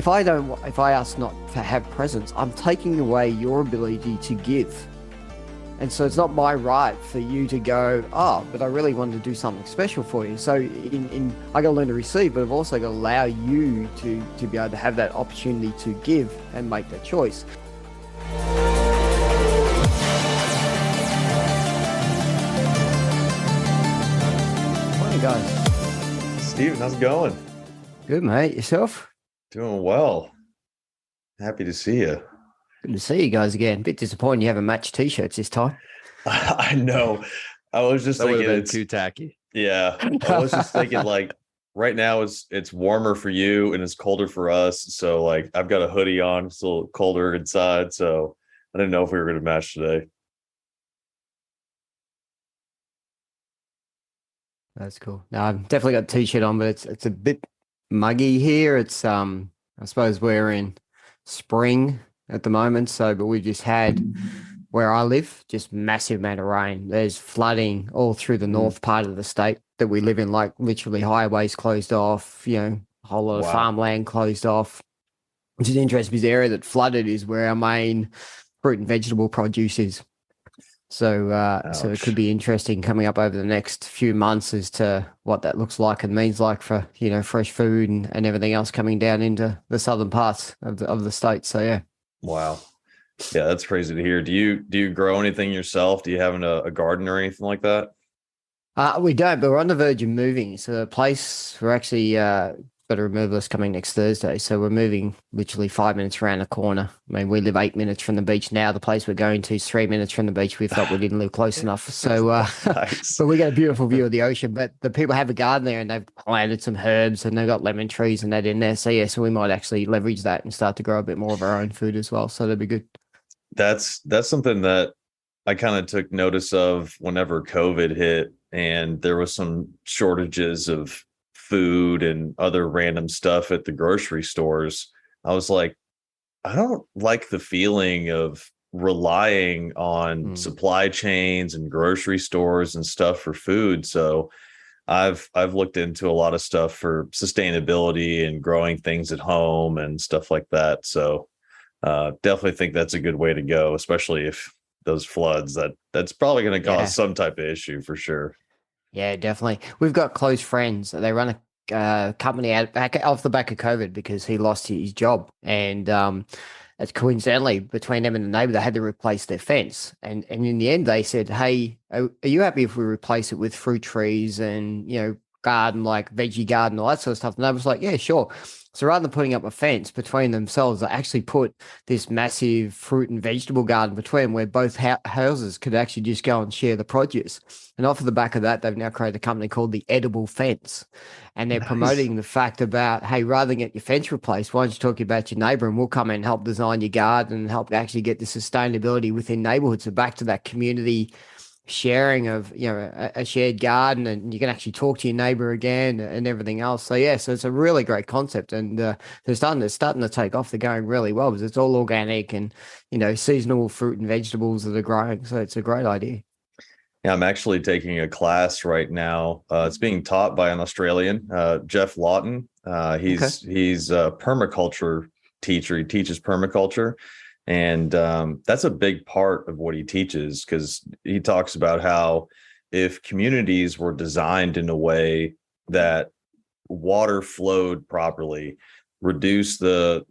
if I ask not to have presents, I'm taking away your ability to give. And so it's not my right for you to go, oh, but I really wanted to do something special for you. So I got to learn to receive, but I've also got to allow you to be able to have that opportunity to give and make that choice. Morning, guys. Steven, how's it going? Good, mate. Yourself? Doing well. Happy to see you. Good to see you guys again. Bit disappointing you haven't matched t-shirts this time. I know. I was just That would thinking have been too tacky. Yeah. I was just thinking like right now it's warmer for you and it's colder for us. So like I've got a hoodie on, it's a little colder inside. So I didn't know if we were going to match today. That's cool. No, I've definitely got a t-shirt on, but it's a bit muggy here. It's I suppose we're in spring at the moment, but we've just had where I live just massive amount of rain. There's flooding all through the north part of the state that we live in, like literally highways closed off, a whole lot of farmland closed off. Which is interesting because the area that flooded is where our main fruit and vegetable produce is. So it could be interesting coming up over the next few months as to what that looks like and means like for, fresh food and everything else coming down into the southern parts of the state. So, yeah. Wow. Yeah, that's crazy to hear. Do you grow anything yourself? Do you have a garden or anything like that? We don't, but we're on the verge of moving. So the place, we're actually got a removalist coming next Thursday. So we're moving literally 5 minutes around the corner. I mean, we live 8 minutes from the beach now. The place we're going to is 3 minutes from the beach. We thought we didn't live close enough. So, Nice. but we got a beautiful view of the ocean. But the people have a garden there and they've planted some herbs and they've got lemon trees and that in there. So yeah, so we might actually leverage that and start to grow a bit more of our own food as well. So that'd be good. That's something that I kind of took notice of whenever COVID hit and there was some shortages of food and other random stuff at the grocery stores. I was like, I don't like the feeling of relying on supply chains and grocery stores and stuff for food. So I've looked into a lot of stuff for sustainability and growing things at home and stuff like that. So definitely think that's a good way to go, especially if those floods, that's probably going to cause some type of issue for sure. Yeah, definitely. We've got close friends. They run a company off the back of COVID because he lost his job. And it's coincidentally between them and the neighbor, they had to replace their fence. And in the end, they said, hey, are you happy if we replace it with fruit trees and, garden, like veggie garden, all that sort of stuff? And I was like, yeah, sure. So rather than putting up a fence between themselves, they actually put this massive fruit and vegetable garden between where both houses could actually just go and share the produce. And off of the back of that, they've now created a company called the Edible Fence. And they're promoting the fact about, hey, rather than get your fence replaced, why don't you talk about your neighbor and we'll come in and help design your garden and help actually get the sustainability within neighborhoods. So back to that community sharing of a shared garden, and you can actually talk to your neighbor again and everything else. So yeah, so it's a really great concept, and they're starting to take off. They're going really well because it's all organic and seasonal fruit and vegetables that are growing. So it's a great idea. Yeah, I'm actually taking a class right now. It's being taught by an Australian, Jeff Lawton. He's a permaculture teacher. He teaches permaculture. And that's a big part of what he teaches, because he talks about how if communities were designed in a way that water flowed properly, reduce the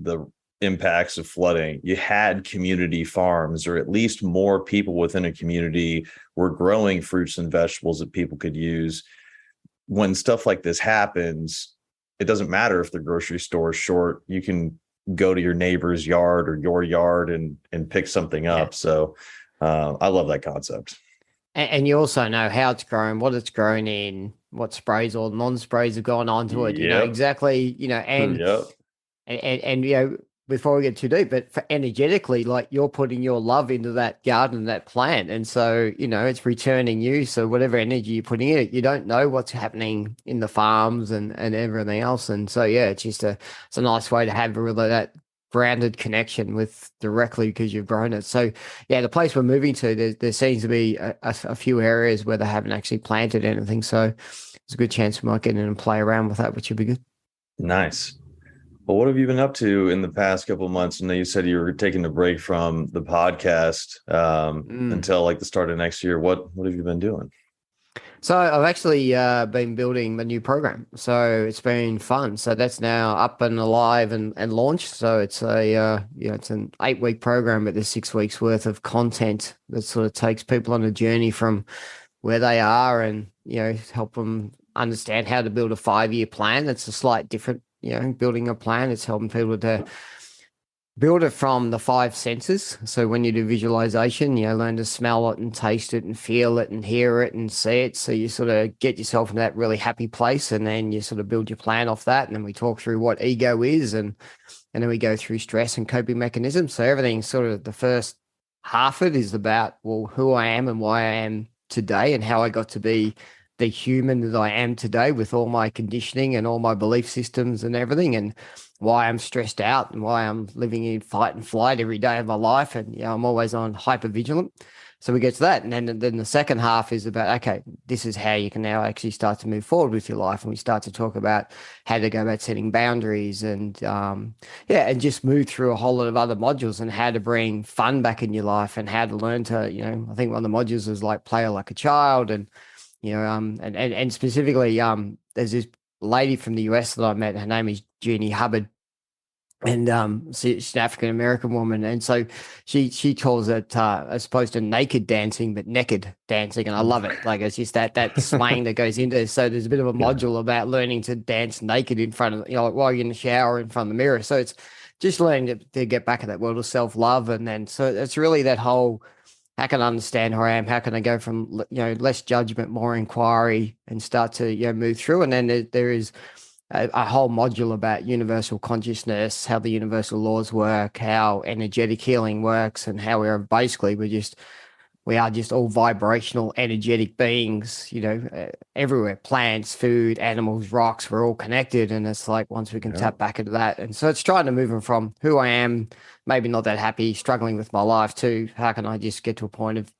impacts of flooding, you had community farms, or at least more people within a community were growing fruits and vegetables that people could use. When stuff like this happens, it doesn't matter if the grocery store is short. You can go to your neighbor's yard or your yard and pick something up. So I love that concept. And you also know how it's grown, what it's grown in, what sprays or non-sprays have gone onto it. You know exactly, and before we get too deep, but for energetically, like you're putting your love into that garden, that plant. And so, it's returning you. So whatever energy you're putting in it, you don't know what's happening in the farms and everything else. And so, yeah, it's just it's a nice way to have really that grounded connection with directly because you've grown it. So yeah, the place we're moving to, there seems to be a few areas where they haven't actually planted anything. So there's a good chance we might get in and play around with that, which would be good. Nice. Well, what have you been up to in the past couple of months? I know you said you were taking a break from the podcast until like the start of next year. What have you been doing? So I've actually been building a new program. So it's been fun. So that's now up and alive and launched. So it's it's an 8-week program, but there's 6 weeks worth of content that sort of takes people on a journey from where they are and, help them understand how to build a 5-year plan. It's a slight different, building a plan. It's helping people to build it from the 5 senses. So when you do visualization, learn to smell it and taste it and feel it and hear it and see it. So you sort of get yourself in that really happy place, and then you sort of build your plan off that. And then we talk through what ego is, and then we go through stress and coping mechanisms. So everything sort of the first half of it is about, well, who I am and why I am today and how I got to be the human that I am today with all my conditioning and all my belief systems and everything, and why I'm stressed out and why I'm living in fight and flight every day of my life. And I'm always on hyper vigilant. So we get to that. And then the second half is about, okay, this is how you can now actually start to move forward with your life. And we start to talk about how to go about setting boundaries and, and just move through a whole lot of other modules and how to bring fun back in your life and how to learn to, I think one of the modules is like play like a child and, and specifically, there's this lady from the US that I met. Her name is Jeannie Hubbard, and she's an African American woman, and so she calls it as opposed to naked dancing, but naked dancing, and I love it. Like it's just that slang that goes into it. So there's a bit of a module about learning to dance naked in front of like while you're in the shower in front of the mirror. So it's just learning to get back in that world of self love, and then so it's really that whole. How can I understand who I am? How can I go from less judgment, more inquiry, and start to move through? And then there is a whole module about universal consciousness, how the universal laws work, how energetic healing works, and how we are just all vibrational, energetic beings. Everywhere, plants, food, animals, rocks. We're all connected, and it's like once we can tap back into that, and so it's trying to move them from who I am, maybe not that happy, struggling with my life, to how can I just get to a point of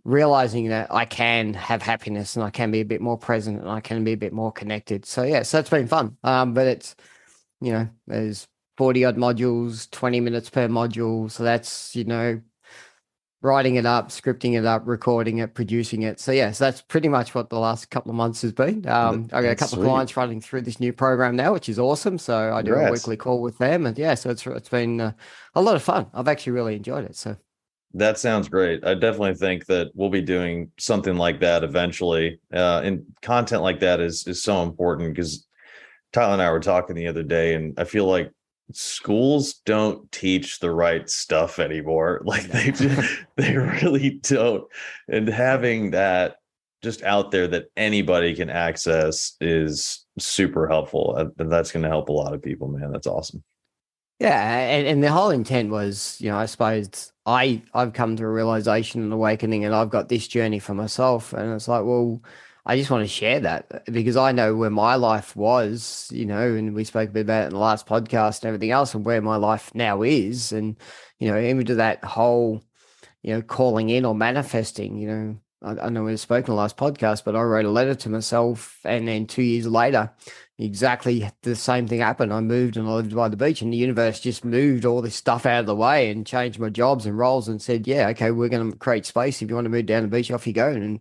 realizing that I can have happiness and I can be a bit more present and I can be a bit more connected. So so it's been fun. But it's there's 40 odd modules, 20 minutes per module. So that's writing it up, scripting it up, recording it, producing it. So so that's pretty much what the last couple of months has been. I got a couple of clients running through this new program now, which is awesome. So I do a weekly call with them, and so it's been a lot of fun. I've actually really enjoyed it. So that sounds great. I definitely think that we'll be doing something like that eventually. And content like that is so important because Tyler and I were talking the other day, and I feel like schools don't teach the right stuff anymore. Like they really don't. And having that just out there that anybody can access is super helpful. And that's going to help a lot of people, man. That's awesome. Yeah, and the whole intent was, I suppose I've come to a realization and awakening, and I've got this journey for myself, and it's like, well, I just want to share that because I know where my life was, and we spoke a bit about it in the last podcast and everything else, and where my life now is, and even to that whole, calling in or manifesting, I know we've spoken in the last podcast, but I wrote a letter to myself, and then 2 years later, exactly the same thing happened. I moved and I lived by the beach, and the universe just moved all this stuff out of the way and changed my jobs and roles and said, yeah, okay, we're going to create space. If you want to move down the beach, off you go. And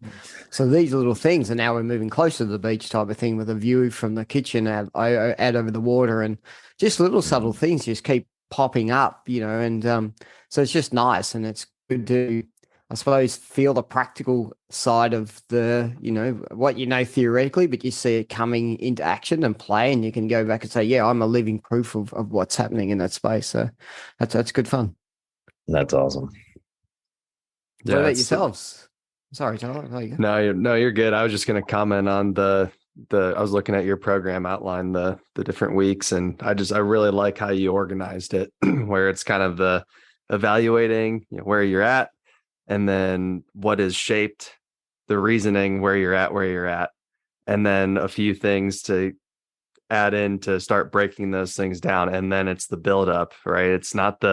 so these little things, and now we're moving closer to the beach type of thing with a view from the kitchen out over the water, and just little subtle things just keep popping up, and so it's just nice, and it's good to, I suppose, feel the practical side of the, what theoretically, but you see it coming into action and play, and you can go back and say, yeah, I'm a living proof of what's happening in that space. So that's good fun. That's awesome. What about yourselves? Sorry, Tyler. No, you're good. I was just going to comment on I was looking at your program outline, the different weeks, and I really like how you organized it, where it's kind of the evaluating where you're at, and then what has shaped the reasoning where you're at, and then a few things to add in to start breaking those things down. And then it's the buildup, right? It's not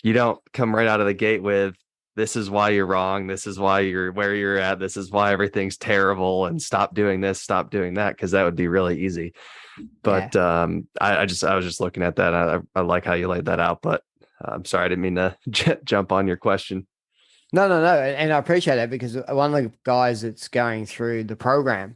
you don't come right out of the gate with this is why you're wrong. This is why you're where you're at. This is why everything's terrible, and stop doing this, stop doing that. Cause that would be really easy. But I was just looking at that. I like how you laid that out, but I'm sorry, I didn't mean to jump on your question. No. And I appreciate that because one of the guys that's going through the program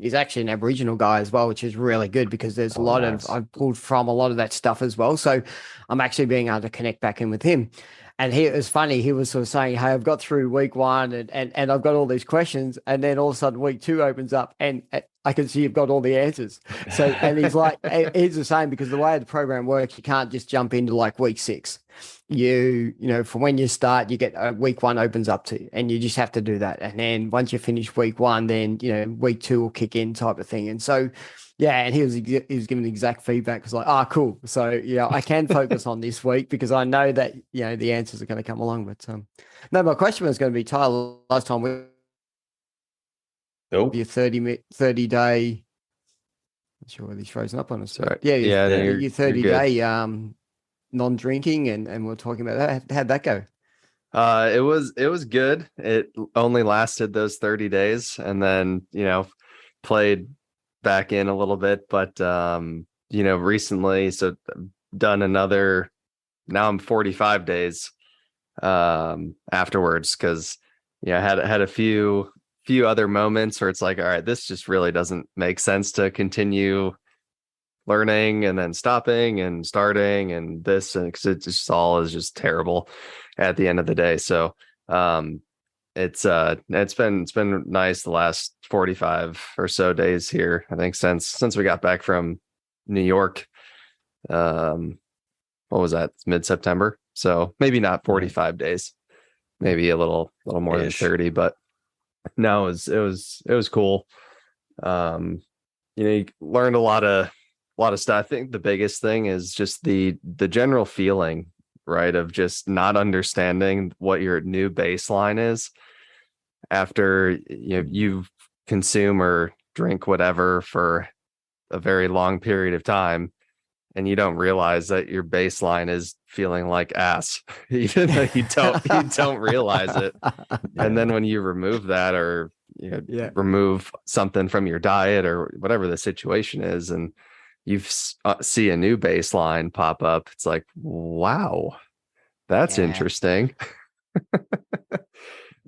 is actually an Aboriginal guy as well, which is really good because there's a lot of, I've pulled from a lot of that stuff as well. So I'm actually being able to connect back in with him. And it was funny. He was sort of saying, "Hey, I've got through week 1 and I've got all these questions." And then all of a sudden week 2 opens up and I can see you've got all the answers. So, and he's like, he's the same because the way the program works, you can't just jump into like week 6. You know, from when you start, you get week 1 opens up to you and you just have to do that. And then once you finish week 1, then, you know, week 2 will kick in type of thing. And so, yeah, and he was giving exact feedback. It was like, cool. So, yeah, I can focus on this week because I know that, you know, the answers are going to come along. But no, my question was going to be, Tyler, last time we your 30 day, not sure whether he's frozen up on us. Sorry. Yeah, your 30 day non-drinking and we're talking about that. How'd that go? It was good. It only lasted those 30 days and then, you know, played back in a little bit, but you know, recently, so done another, now I'm 45 days afterwards, because I had a few other moments where it's like, all right, this just really doesn't make sense to continue learning and then stopping and starting and this, and because it just all is just terrible at the end of the day. So it's been nice the last 45 or so days here, I think, since we got back from New York. What was that, mid-September? So maybe not 45 days, maybe a little more than 30, but no, it was cool. You learned a lot of stuff. I think the biggest thing is just the general feeling, right, of just not understanding what your new baseline is after you consume or drink whatever for a very long period of time, and you don't realize that your baseline is feeling like ass, even though you don't realize it. And then when you remove that, or remove something from your diet or whatever the situation is, and you see a new baseline pop up, it's like, wow, that's interesting.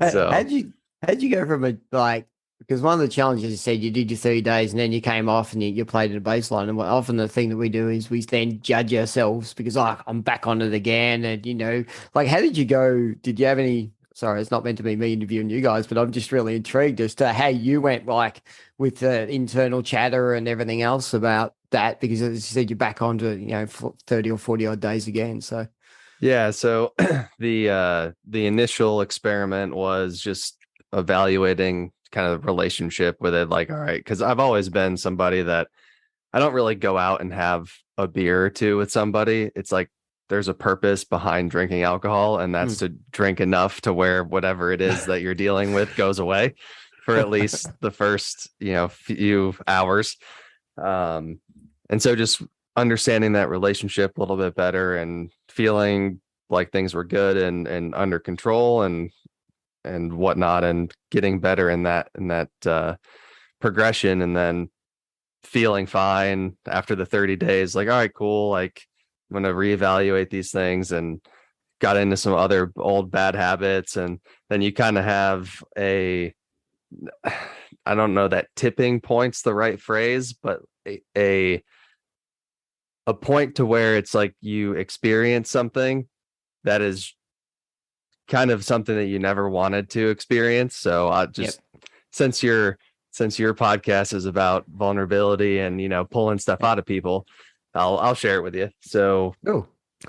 So how'd you go from because one of the challenges you said you did your 30 days and then you came off and you played at a baseline, and often the thing that we do is we then judge ourselves because I'm back on it again, and how did you go? Did you have any? Sorry, it's not meant to be me interviewing you guys, but I'm just really intrigued as to how you went with the internal chatter and everything else about that, because as you said, you're back onto 30 or 40 odd days again. So yeah, so the initial experiment was just evaluating kind of relationship with it, like, all right, because I've always been somebody that I don't really go out and have a beer or two with somebody. It's like there's a purpose behind drinking alcohol, and that's to drink enough to where whatever it is that you're dealing with goes away for at least the first few hours. And so just understanding that relationship a little bit better and feeling like things were good and under control and whatnot, and getting better in that progression, and then feeling fine after the 30 days, like, all right, cool, like I'm going to reevaluate these things, and got into some other old bad habits. And then you kind of have I don't know that tipping point's the right phrase, but a point to where it's like you experience something that is kind of something that you never wanted to experience. So I just, since your podcast is about vulnerability and, pulling stuff out of people, I'll share it with you. So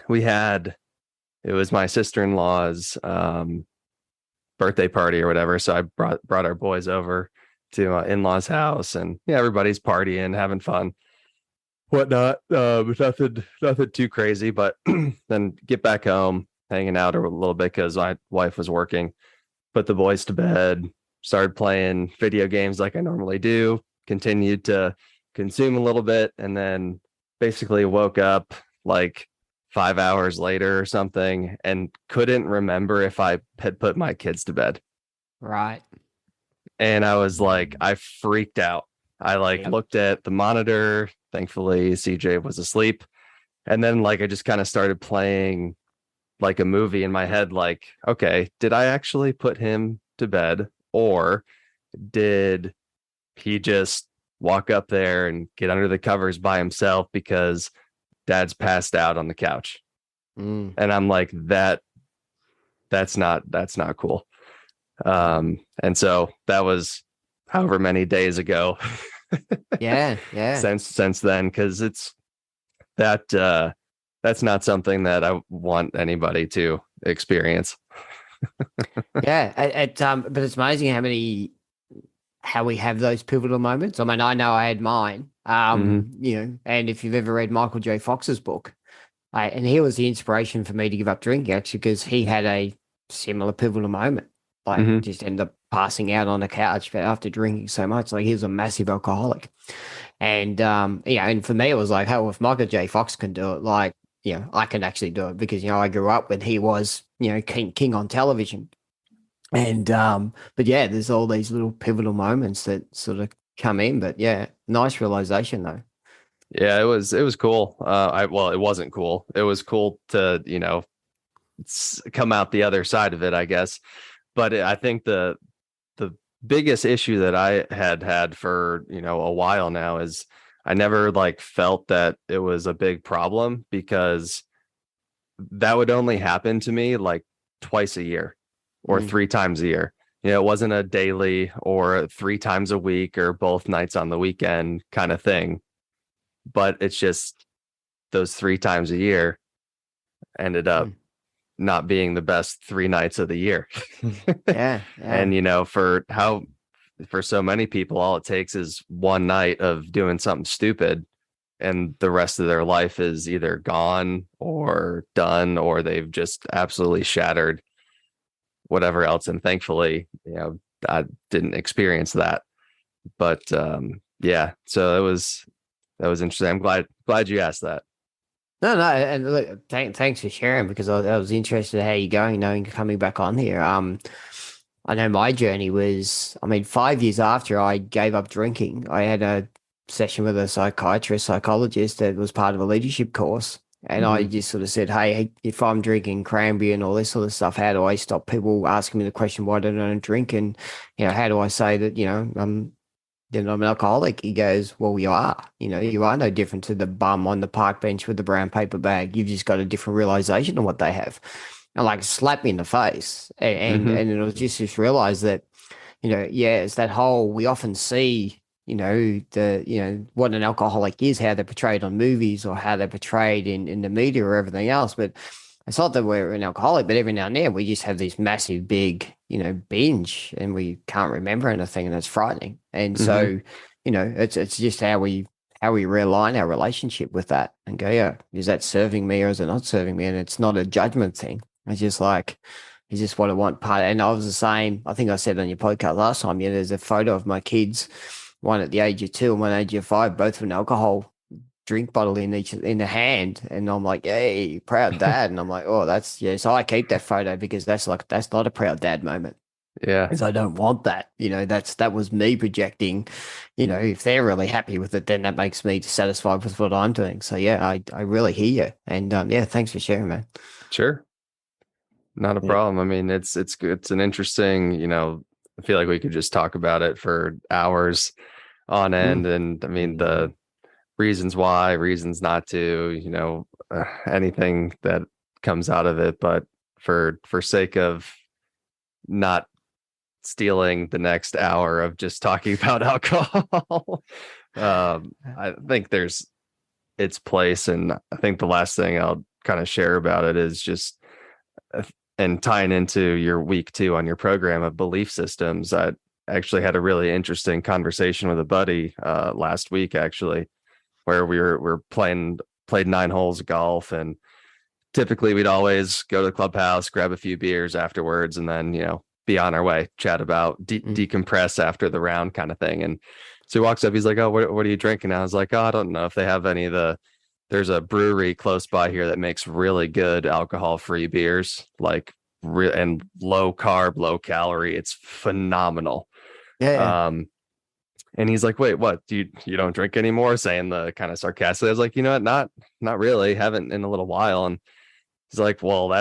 it was my sister-in-law's birthday party or whatever. So I brought our boys over to my in-laws house, and everybody's partying, having fun, whatnot. But nothing too crazy, but then get back home, hanging out a little bit because my wife was working, put the boys to bed, started playing video games like I normally do, continued to consume a little bit, and then basically woke up like 5 hours later or something and couldn't remember if I had put my kids to bed. Right. And I was like, I freaked out. I Yep. looked at the monitor. Thankfully, CJ was asleep. And then I just kind of started playing like a movie in my head, like, okay, did I actually put him to bed, or did he just walk up there and get under the covers by himself because dad's passed out on the couch? And I'm like, that's not cool. And so that was however many days ago. Yeah. Since then, because it's that's not something that I want anybody to experience. Yeah. But it's amazing how we have those pivotal moments. I mean, I know I had mine. And if you've ever read Michael J. Fox's book, and he was the inspiration for me to give up drinking, actually, because he had a similar pivotal moment. Just ended up passing out on the couch after drinking so much. Like, he was a massive alcoholic. And, and for me, it was like, oh, if Michael J. Fox can do it, I can actually do it, because, I grew up when he was, king on television. And, but yeah, there's all these little pivotal moments that sort of come in. But yeah, nice realization though. Yeah, it was cool. It wasn't cool. It was cool to, come out the other side of it, I guess. But I think the biggest issue that I had for, a while now is I never felt that it was a big problem, because that would only happen to me twice a year or 3 times a year. It wasn't a daily or 3 times a week or both nights on the weekend kind of thing. But it's just those 3 times a year ended up not being the best 3 nights of the year. Yeah. And for so many people, all it takes is one night of doing something stupid, and the rest of their life is either gone or done, or they've just absolutely shattered whatever else. And thankfully, I didn't experience that. But yeah, so that was interesting. I'm glad you asked that. No, and look, thanks for sharing, because I was interested in how you're going, knowing you're coming back on here. I know my journey was, 5 years after I gave up drinking, I had a session with a psychologist that was part of a leadership course. And I just sort of said, hey, if I'm drinking cranberry and all this sort of stuff, how do I stop people asking me the question, why don't I drink? And, how do I say that, I'm an alcoholic? He goes, well, you are. You are no different to the bum on the park bench with the brown paper bag. You've just got a different realization of what they have. And slap me in the face. And it was just realize that, it's that whole, we often see, what an alcoholic is, how they're portrayed on movies or how they're portrayed in the media or everything else. But it's not that we're an alcoholic, but every now and then we just have this massive, big, binge, and we can't remember anything, and it's frightening. And so, it's just how we realign our relationship with that and go, yeah, is that serving me or is it not serving me? And it's not a judgment thing. It's just it's just what I want part. And I was the same. I think I said on your podcast last time, there's a photo of my kids, one at the age of 2 and one at the age of 5, both with an alcohol drink bottle in the hand. And I'm like, hey, proud dad. And I'm like, oh, that's, yeah. So I keep that photo, because that's not a proud dad moment. Yeah. Because I don't want that. That was me projecting. If they're really happy with it, then that makes me satisfied with what I'm doing. So yeah, I really hear you. And yeah, thanks for sharing, man. Sure. Not a problem. It's good. It's an interesting, I feel like we could just talk about it for hours on end. And the reasons why, reasons not to, anything that comes out of it. But for sake of not stealing the next hour of just talking about alcohol, I think there's its place. And I think the last thing I'll kind of share about it is just, and tying into your week 2 on your program of belief systems, I actually had a really interesting conversation with a buddy last week, actually, where we played 9 holes of golf, and typically we'd always go to the clubhouse, grab a few beers afterwards, and then be on our way, chat about decompress after the round kind of thing. And so he walks up, he's like, oh, what are you drinking? I was like, oh, I don't know if they have any of the there's a brewery close by here that makes really good alcohol-free beers, like and low carb, low calorie. It's phenomenal. Yeah. And he's like, wait, what? You don't drink anymore? Saying the kind of sarcastically. I was like, you know what? Not really. Haven't in a little while. And he's like, well,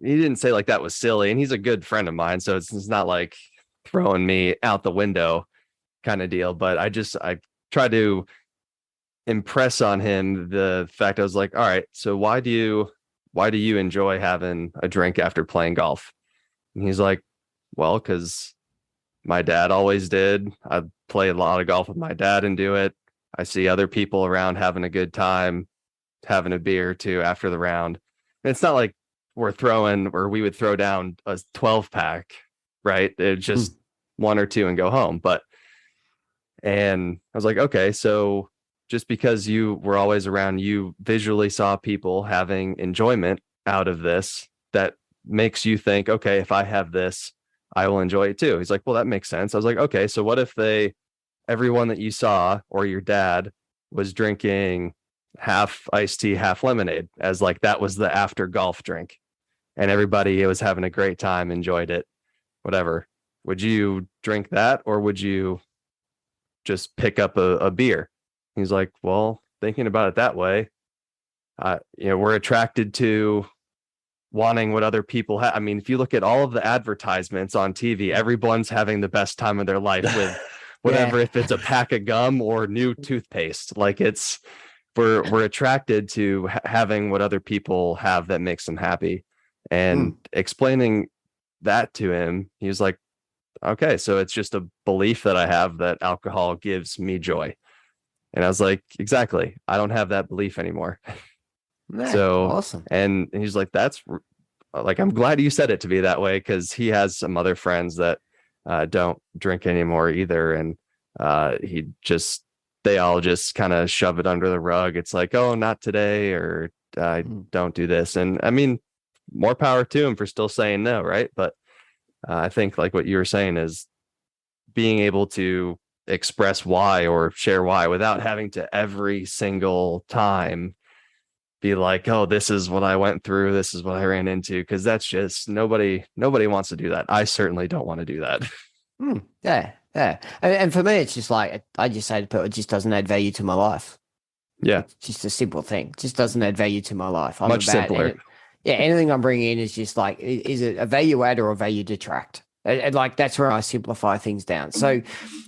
he didn't say like that was silly. And he's a good friend of mine. So it's not like throwing me out the window kind of deal. But I tried to impress on him the fact I was like, all right, so why do you enjoy having a drink after playing golf? And he's like, well, because my dad always did. I play a lot of golf with my dad and do it. I see other people around having a good time, having a beer too after the round. And it's not like we would throw down a 12 pack, right? It's just one or two and go home. And I was like, okay, so just because you were always around, you visually saw people having enjoyment out of this, that makes you think, okay, if I have this, I will enjoy it too. He's like, well, that makes sense. I was like, okay, so what if everyone that you saw or your dad was drinking half iced tea, half lemonade, as like that was the after golf drink, and everybody was having a great time, enjoyed it, whatever. Would you drink that, or would you just pick up a beer? He's like, well, thinking about it that way, we're attracted to wanting what other people have. I mean, if you look at all of the advertisements on TV, everyone's having the best time of their life with whatever, if it's a pack of gum or new toothpaste. Like we're attracted to having what other people have that makes them happy. And explaining that to him, he was like, okay, so it's just a belief that I have that alcohol gives me joy. And I was like, exactly. I don't have that belief anymore. Man, so awesome. And he's like, that's like, I'm glad you said it to be that way, because he has some other friends that don't drink anymore either. And they all just kind of shove it under the rug. It's like, oh, not today, or don't do this. And I mean, more power to him for still saying no, right? But I think like what you were saying is being able to express why or share why without having to every single time be like, oh, this is what I went through, this is what I ran into, because that's just nobody wants to do that. I certainly don't want to do that. Yeah. And for me, it's just like, I just say to people, it just doesn't add value to my life. Yeah. It's just a simple thing. It just doesn't add value to my life. Much simpler. Anything I'm bringing in is just like, is it a value add or a value detract? And like, that's where I simplify things down. So,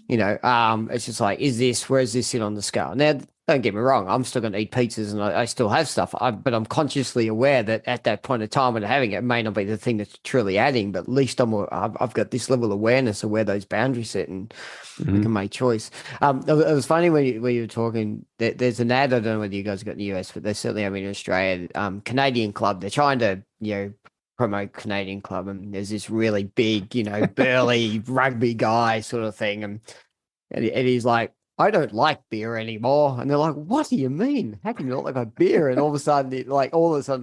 it's just like, where does this sit on the scale? Now, don't get me wrong, I'm still going to eat pizzas and I still have stuff, but I'm consciously aware that at that point of time when I'm having it, may not be the thing that's truly adding, but at least I've got this level of awareness of where those boundaries sit, and we can make choice. It was funny when you were talking, there's an ad, I don't know whether you guys got in the US, but they certainly have in Australia, Canadian club. They're trying to, promote Canadian club, and there's this really big, burly rugby guy sort of thing. And he's like, I don't like beer anymore. And they're like, what do you mean? How can you not like a beer? And all of a sudden,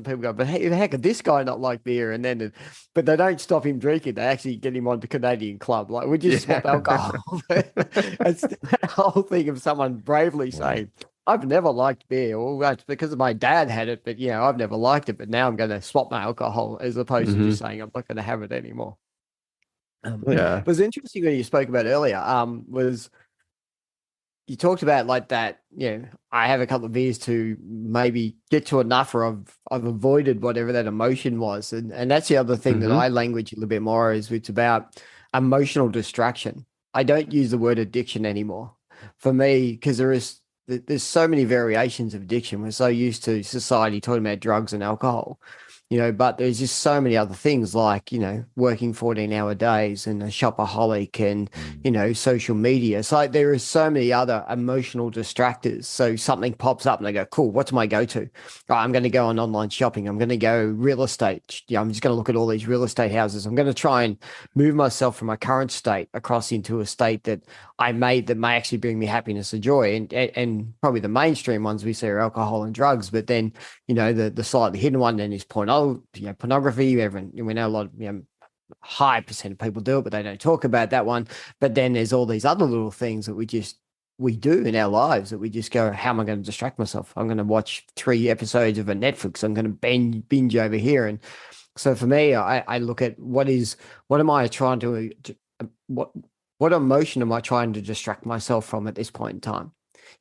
people go, but hey, how could this guy not like beer? And then, but they don't stop him drinking. They actually get him onto Canadian club. Like, we just swap alcohol. It's that whole thing of someone bravely saying, I've never liked beer. Well, that's because my dad had it, but I've never liked it. But now I'm going to swap my alcohol, as opposed to just saying I'm not going to have it anymore. It was interesting when you spoke about earlier. Was you talked about like that? I have a couple of beers to maybe get to enough, or I've avoided whatever that emotion was, and that's the other thing that I language a little bit more is it's about emotional distraction. I don't use the word addiction anymore for me, because there's so many variations of addiction. We're so used to society talking about drugs and alcohol, but there's just so many other things like, working 14-hour days and a shopaholic and, social media. It's like there is so many other emotional distractors. So something pops up and they go, cool, what's my go-to? Oh, I'm going to go on online shopping. I'm going to go real estate. I'm just going to look at all these real estate houses. I'm going to try and move myself from my current state across into a state that may actually bring me happiness and joy. And probably the mainstream ones we see are alcohol and drugs, but then, the slightly hidden one then is pornography. We know a lot of, high percent of people do it, but they don't talk about that one. But then there's all these other little things that we just we do in our lives that we just go, how am I going to distract myself? I'm going to watch 3 episodes of a Netflix. I'm going to binge over here. And so for me, I look at what am I trying what what emotion am I trying to distract myself from at this point in time?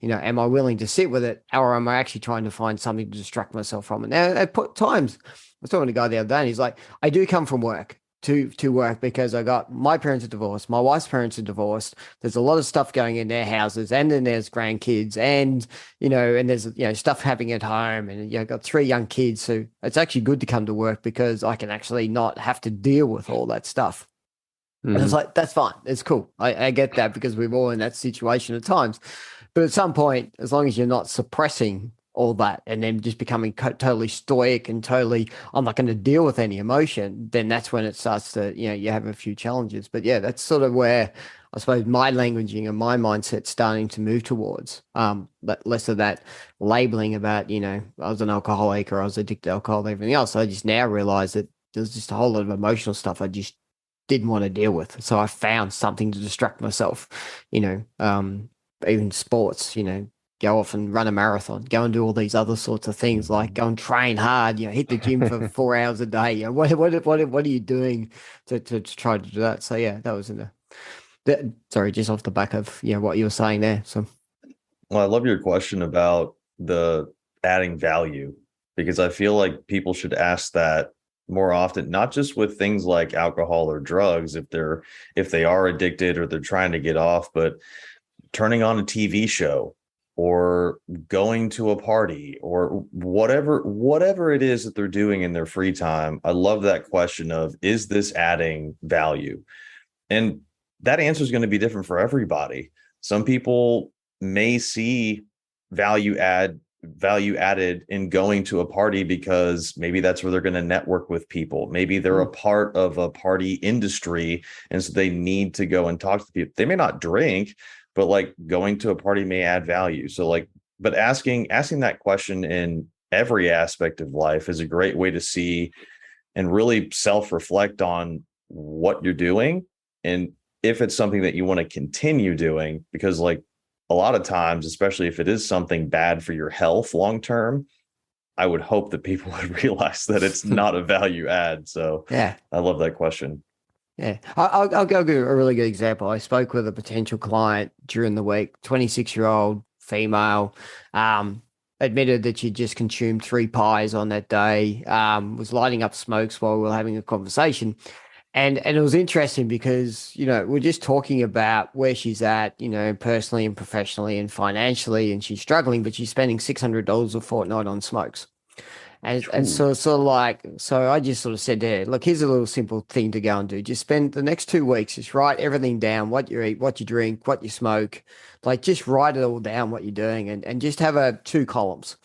Am I willing to sit with it, or am I actually trying to find something to distract myself from it? Now, at times, I was talking to a guy the other day, and he's like, I do come from work to work because I got my parents are divorced, my wife's parents are divorced. There's a lot of stuff going in their houses, and then there's grandkids, and and there's stuff happening at home, and I've got 3 young kids, so it's actually good to come to work because I can actually not have to deal with all that stuff. And it's like, that's fine. It's cool. I get that because we're all in that situation at times. But at some point, as long as you're not suppressing all that and then just becoming totally stoic and totally, I'm not going to deal with any emotion, then that's when it starts to, you have a few challenges. But yeah, that's sort of where I suppose my languaging and my mindset's starting to move towards. But less of that labeling about, I was an alcoholic or I was addicted to alcohol and everything else. I just now realize that there's just a whole lot of emotional stuff I just didn't want to deal with. So I found something to distract myself, even sports, go off and run a marathon, go and do all these other sorts of things, like go and train hard, hit the gym for 4 hours a day. What are you doing to try to do that? So yeah, that was sorry, just off the back of, what you were saying there. So. Well, I love your question about the adding value, because I feel like people should ask that more often, not just with things like alcohol or drugs, if they are addicted or they're trying to get off, but turning on a TV show or going to a party or whatever it is that they're doing in their free time. I love that question of, is this adding value? And that answer is going to be different for everybody. Some people may see value added in going to a party because maybe that's where they're going to network with people. Maybe they're a part of a party industry, and so they need to go and talk to people. They may not drink, but like going to a party may add value. So but asking that question in every aspect of life is a great way to see and really self-reflect on what you're doing and if it's something that you want to continue doing, because a lot of times, especially if it is something bad for your health long term, I would hope that people would realize that it's not a value add. So yeah, I love that question. Yeah, I'll go give a really good example. I spoke with a potential client during the week, 26-year-old female, admitted that she just consumed 3 pies on that day, was lighting up smokes while we were having a conversation. And it was interesting because, we're just talking about where she's at, personally and professionally and financially, and she's struggling, but she's spending $600 a fortnight on smokes. And so I just sort of said to her, look, here's a little simple thing to go and do. Just spend the next 2 weeks, just write everything down, what you eat, what you drink, what you smoke, just write it all down, what you're doing, and just have 2 columns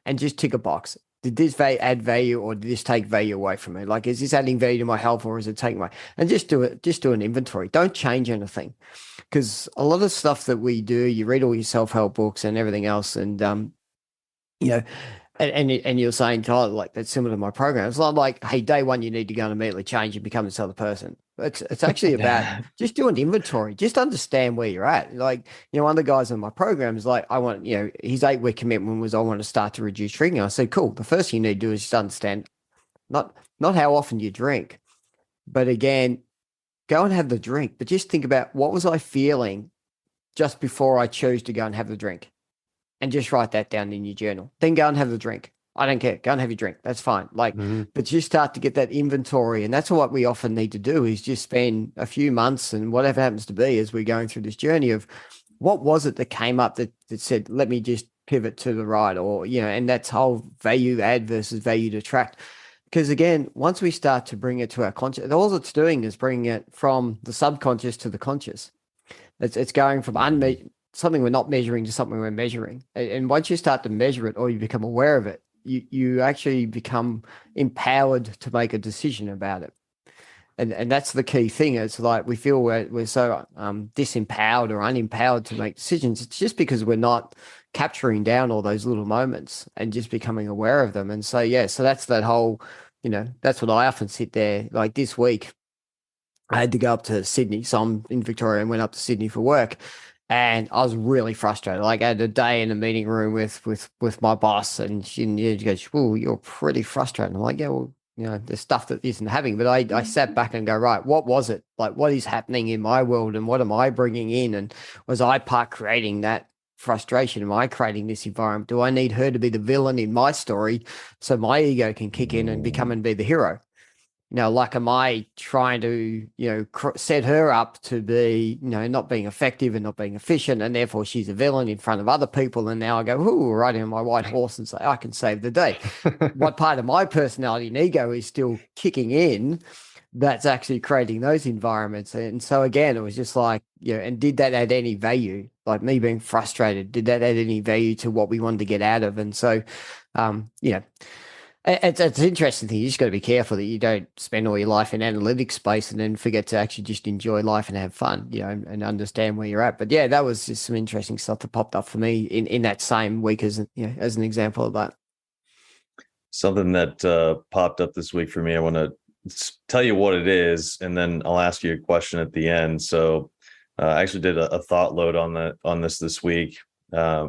and just tick a box. Did this add value or did this take value away from me? Is this adding value to my health or is it taking away? And just do an inventory. Don't change anything. Because a lot of stuff that we do, you read all your self-help books and everything else, and and you're saying, Tyler, that's similar to my program. It's not like, hey, day one, you need to go and immediately change and become this other person. It's actually about just doing inventory, just understand where you're at. One of the guys in my program is like, I want, his 8-week commitment was, I want to start to reduce drinking. I said, cool. The first thing you need to do is just understand not how often you drink, but again, go and have the drink, but just think about, what was I feeling just before I chose to go and have the drink? And just write that down in your journal. Then go and have the drink. I don't care. Go and have your drink. That's fine. But you start to get that inventory. And that's what we often need to do, is just spend a few months and whatever happens to be as we're going through this journey of, what was it that came up that said, let me just pivot to the right, or, and that's whole value add versus value detract. Because again, once we start to bring it to our conscious, all it's doing is bringing it from the subconscious to the conscious. It's going from something we're not measuring to something we're measuring. And once you start to measure it or you become aware of it, you actually become empowered to make a decision about it. And that's the key thing. It's like we feel we're so disempowered or unempowered to make decisions. It's just because we're not capturing down all those little moments and just becoming aware of them. And so, so that's that whole, that's what I often sit there. Like this week, I had to go up to Sydney. So I'm in Victoria and went up to Sydney for work. And I was really frustrated. Like I had a day in a meeting room with my boss, and she goes, "Oh, you're pretty frustrated." I'm like, "Yeah, well, there's stuff that isn't happening." But I sat back and go, right, what was it? Like, what is happening in my world, and what am I bringing in? And was I part creating that frustration? Am I creating this environment? Do I need her to be the villain in my story so my ego can kick in and become and be the hero? Like, am I trying to, set her up to be, not being effective and not being efficient, and therefore she's a villain in front of other people? And now I go, ooh, riding on my white horse and say, I can save the day. What part of my personality and ego is still kicking in that's actually creating those environments? And so again, it was just like, and did that add any value? Like me being frustrated, did that add any value to what we wanted to get out of? And so, it's an interesting thing. You just got to be careful that you don't spend all your life in analytics space and then forget to actually just enjoy life and have fun, and understand where you're at. But yeah, that was just some interesting stuff that popped up for me in that same week as an example of that. Something that popped up this week for me. I want to tell you what it is, and then I'll ask you a question at the end. So I actually did a thought load on this week.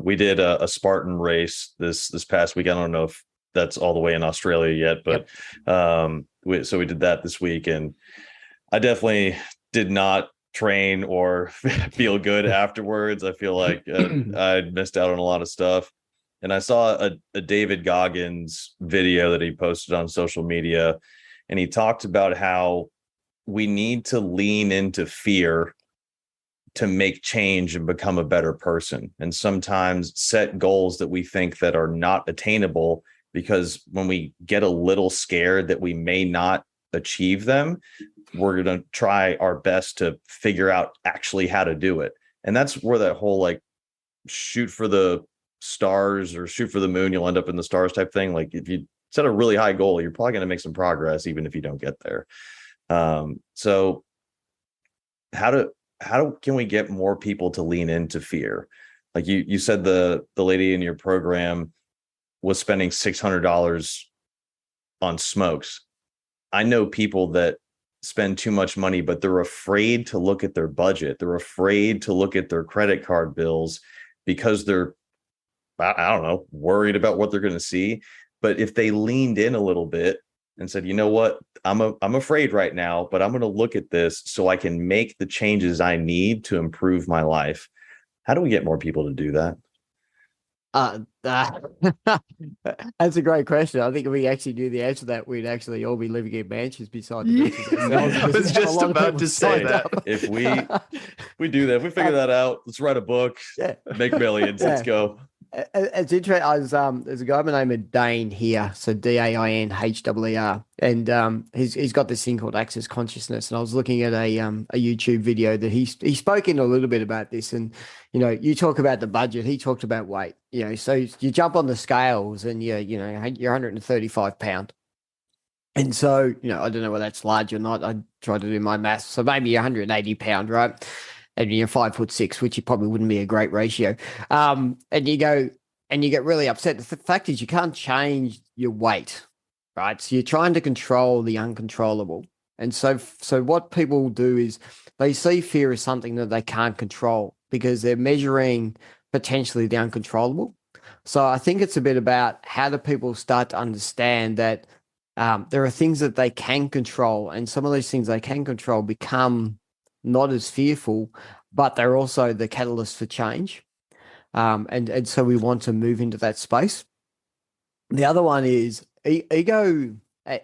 We did a Spartan race this past week. I don't know if that's all the way in Australia yet, but yep. So we did that this week, and I definitely did not train or feel good afterwards. I feel like I'd missed out on a lot of stuff. And I saw a David Goggins video that he posted on social media, and he talked about how we need to lean into fear to make change and become a better person, and sometimes set goals that we think that are not attainable, because when we get a little scared that we may not achieve them, we're going to try our best to figure out actually how to do it. And that's where that whole like shoot for the stars or shoot for the moon, you'll end up in the stars type thing. Like if you set a really high goal, you're probably going to make some progress, even if you don't get there. So how can we get more people to lean into fear? Like you said, the lady in your program was spending $600 on smokes. I know people that spend too much money, but they're afraid to look at their budget. They're afraid to look at their credit card bills because they're, I don't know, worried about what they're going to see. But if they leaned in a little bit and said, you know what, I'm afraid right now, but I'm going to look at this so I can make the changes I need to improve my life. How do we get more people to do that? That's a great question. I think if we actually knew the answer to that, we'd actually all be living in mansions beside the beaches. I was just about to say that. If we do that, if we figure that out, let's write a book, make millions. Let's go. It's interesting. There's a guy by the name of Dane here, so DAINHWER, and he's got this thing called access consciousness. And I was looking at a YouTube video that he spoke in a little bit about this. And you talk about the budget, he talked about weight. So you jump on the scales and you're 135 pound. And so I don't know whether that's large or not. I tried to do my maths, so maybe you're 180 pound, right? And you're 5'6", which probably wouldn't be a great ratio. And you go and you get really upset. The fact is you can't change your weight, right? So you're trying to control the uncontrollable. And so what people do is they see fear as something that they can't control because they're measuring potentially the uncontrollable. So I think it's a bit about how do people start to understand that there are things that they can control, and some of those things they can control become not as fearful, but they're also the catalyst for change. And so we want to move into that space. The other one is ego. Our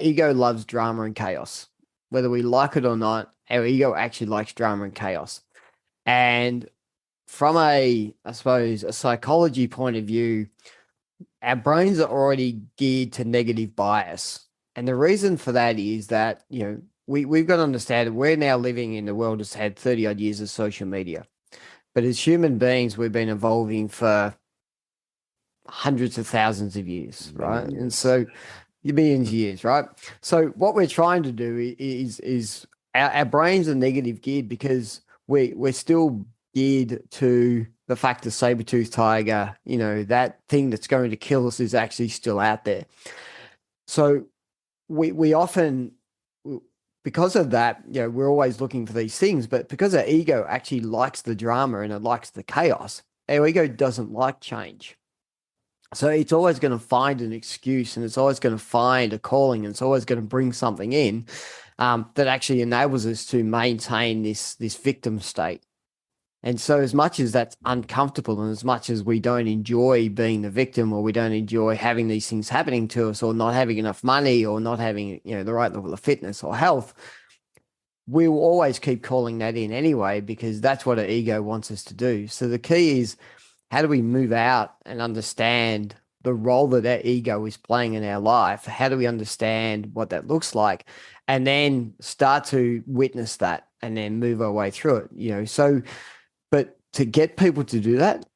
ego loves drama and chaos. Whether we like it or not, our ego actually likes drama and chaos. And from I suppose, a psychology point of view, our brains are already geared to negative bias. And the reason for that is that, we've got to understand that we're now living in the world that's had 30 odd years of social media. But as human beings, we've been evolving for hundreds of thousands of years, right? And so millions of years, right? So what we're trying to do is our brains are negative geared because we're still geared to the fact the saber-toothed tiger, that thing that's going to kill us is actually still out there. So we often because of that, we're always looking for these things, but because our ego actually likes the drama and it likes the chaos, our ego doesn't like change. So it's always going to find an excuse, and it's always going to find a calling, and it's always going to bring something in that actually enables us to maintain this victim state. And so as much as that's uncomfortable, and as much as we don't enjoy being the victim, or we don't enjoy having these things happening to us, or not having enough money, or not having, the right level of fitness or health, we will always keep calling that in anyway, because that's what our ego wants us to do. So the key is, how do we move out and understand the role that our ego is playing in our life? How do we understand what that looks like? And then start to witness that and then move our way through it, So, but to get people to do that,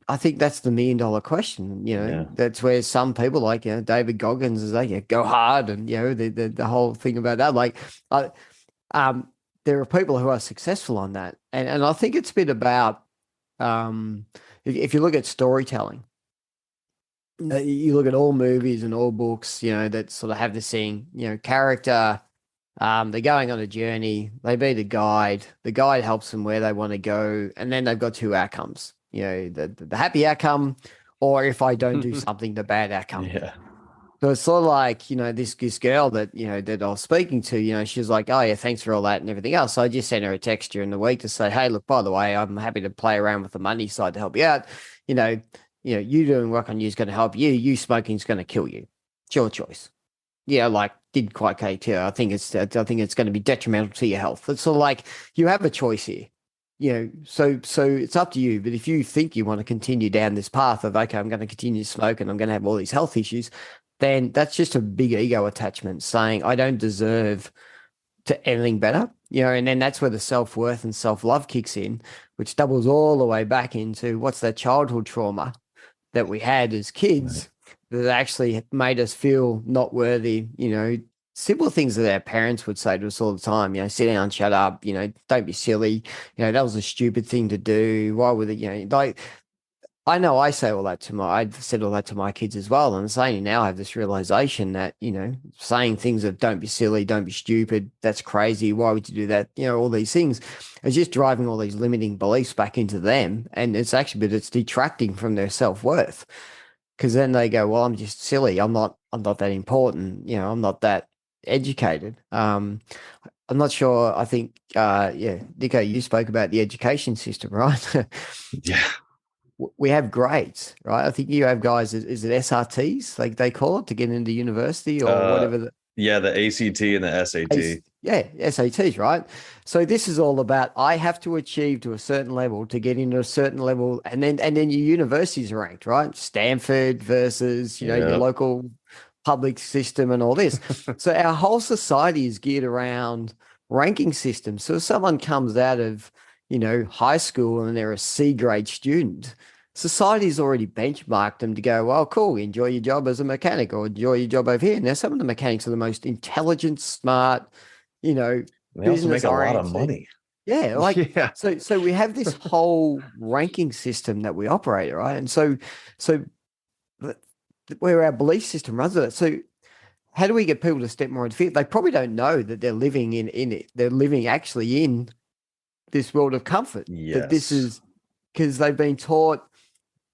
I think that's the $1 million question. That's where some people like, David Goggins is like, go hard. And, the whole thing about that, like, there are people who are successful on that. And I think it's been about, if you look at storytelling, you look at all movies and all books, that sort of have this thing, character, they're going on a journey, they meet a guide, the guide helps them where they want to go, and then they've got two outcomes, the happy outcome, or if I don't do something, the bad outcome. Yeah. So it's sort of like, this girl that, that I was speaking to, she was like, oh yeah, thanks for all that and everything else. So I just sent her a text during the week to say, hey, look, by the way, I'm happy to play around with the money side to help you out. You doing work on you is going to help you. You smoking is going to kill you. It's your choice. Didn't quite care too. I think it's going to be detrimental to your health. It's sort of like, you have a choice here. So it's up to you. But if you think you want to continue down this path of, okay, I'm going to continue to smoke and I'm going to have all these health issues, then that's just a big ego attachment saying, I don't deserve to anything better, and then that's where the self-worth and self-love kicks in, which doubles all the way back into what's that childhood trauma that we had as kids that actually made us feel not worthy, simple things that our parents would say to us all the time, sit down, shut up, don't be silly, that was a stupid thing to do. Why would it, like, I know I've said all that to my kids as well. And saying now I have this realization that, saying things of don't be silly, don't be stupid, that's crazy. Why would you do that? All these things is just driving all these limiting beliefs back into them. And it's detracting from their self-worth, because then they go, well, I'm just silly. I'm not that important. I'm not that educated. I'm not sure. I think, Nico, you spoke about the education system, right? Yeah. We have grades, right? I think you have guys, is it SRTs, like they call it, to get into university or whatever? The ACT and the SAT. SATs, right? So this is all about, I have to achieve to a certain level to get into a certain level, and then your universities are ranked, right? Stanford versus, your local public system and all this. So our whole society is geared around ranking systems. So if someone comes out of, high school and they're a C grade student, society's already benchmarked them to go, well, cool, enjoy your job as a mechanic or enjoy your job over here. Now, some of the mechanics are the most intelligent, smart, they also make a lot of money. Yeah. So we have this whole ranking system that we operate, right? And so where our belief system runs it. So how do we get people to step more into fear? They probably don't know that they're living in it. They're living actually in this world of comfort. Yes. That this is because they've been taught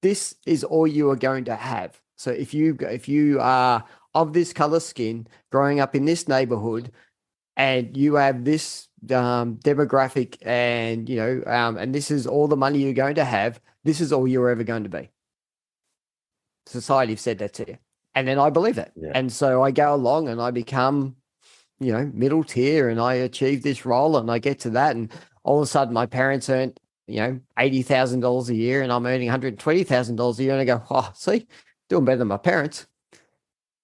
this is all you are going to have. So if you are of this color skin, growing up in this neighborhood, and you have this demographic, and and this is all the money you're going to have, this is all you're ever going to be. Society have said that to you, and then I believe it, and so I go along and I become, middle tier, and I achieve this role, and I get to that, and all of a sudden my parents earned, $80,000 a year, and I'm earning $120,000 a year, and I go, oh, see, doing better than my parents.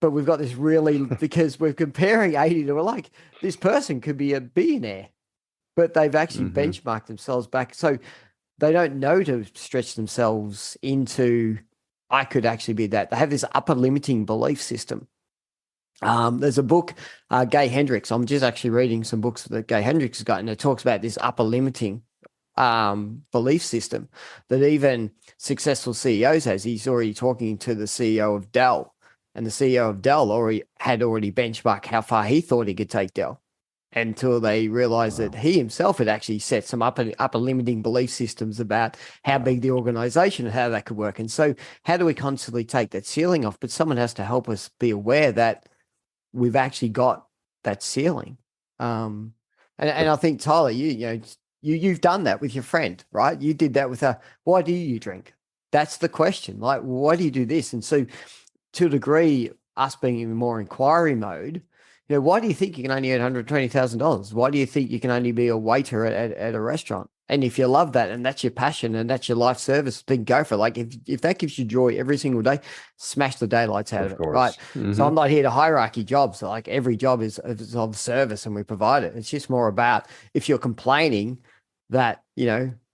But we've got this really, because we're comparing 80 to, like, this person could be a billionaire, but they've actually benchmarked themselves back. So they don't know to stretch themselves into, I could actually be that. They have this upper limiting belief system. There's a book, Gay Hendricks. I'm just actually reading some books that Gay Hendricks has got, and it talks about this upper limiting belief system that even successful CEOs has. He's already talking to the CEO of Dell, and the CEO of Dell had already benchmarked how far he thought he could take Dell. until they realized that he himself had actually set some upper limiting belief systems about how big the organization and how that could work. And so how do we constantly take that ceiling off? But someone has to help us be aware that we've actually got that ceiling. And I think, Tyler, you've done that with your friend, right? You did that with her. Why do you drink? That's the question. Like, why do you do this? And so to a degree, us being in more inquiry mode, why do you think you can only earn $120,000? Why do you think you can only be a waiter at a restaurant? And if you love that and that's your passion and that's your life service, then go for it. Like if that gives you joy every single day, smash the daylights out of it, right? Mm-hmm. So I'm not here to hierarchy jobs. Like every job is of service and we provide it. It's just more about if you're complaining that,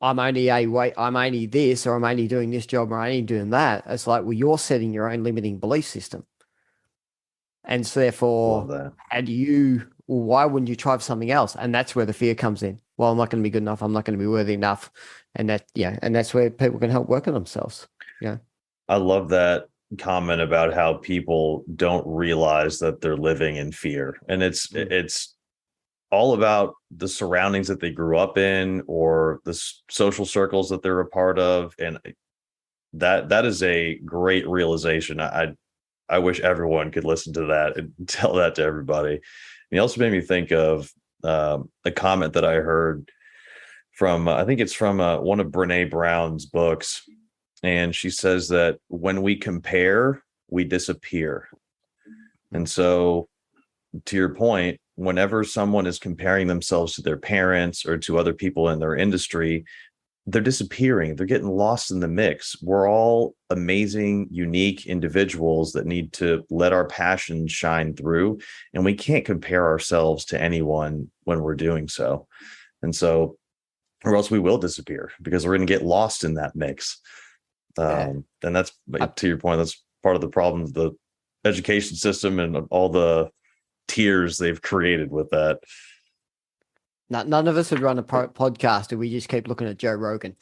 I'm only this, or I'm only doing this job, or I'm only doing that. It's like, well, you're setting your own limiting belief system. And so therefore, why wouldn't you try for something else? And that's where the fear comes in. Well, I'm not going to be good enough. I'm not going to be worthy enough. And that's where people can help work on themselves. Yeah. I love that comment about how people don't realize that they're living in fear. And it's all about the surroundings that they grew up in or the social circles that they're a part of. And that is a great realization. I wish everyone could listen to that and tell that to everybody. And he also made me think of a comment that I heard from, I think it's from one of Brene Brown's books. And she says that when we compare, we disappear. And so to your point, whenever someone is comparing themselves to their parents or to other people in their industry, they're disappearing. They're getting lost in the mix. We're all amazing, unique individuals that need to let our passions shine through. And we can't compare ourselves to anyone when we're doing so. And so, or else we will disappear because we're going to get lost in that mix. And that's, to your point, that's part of the problem of the education system and all the tiers they've created with that. None of us would run a podcast if we just keep looking at Joe Rogan.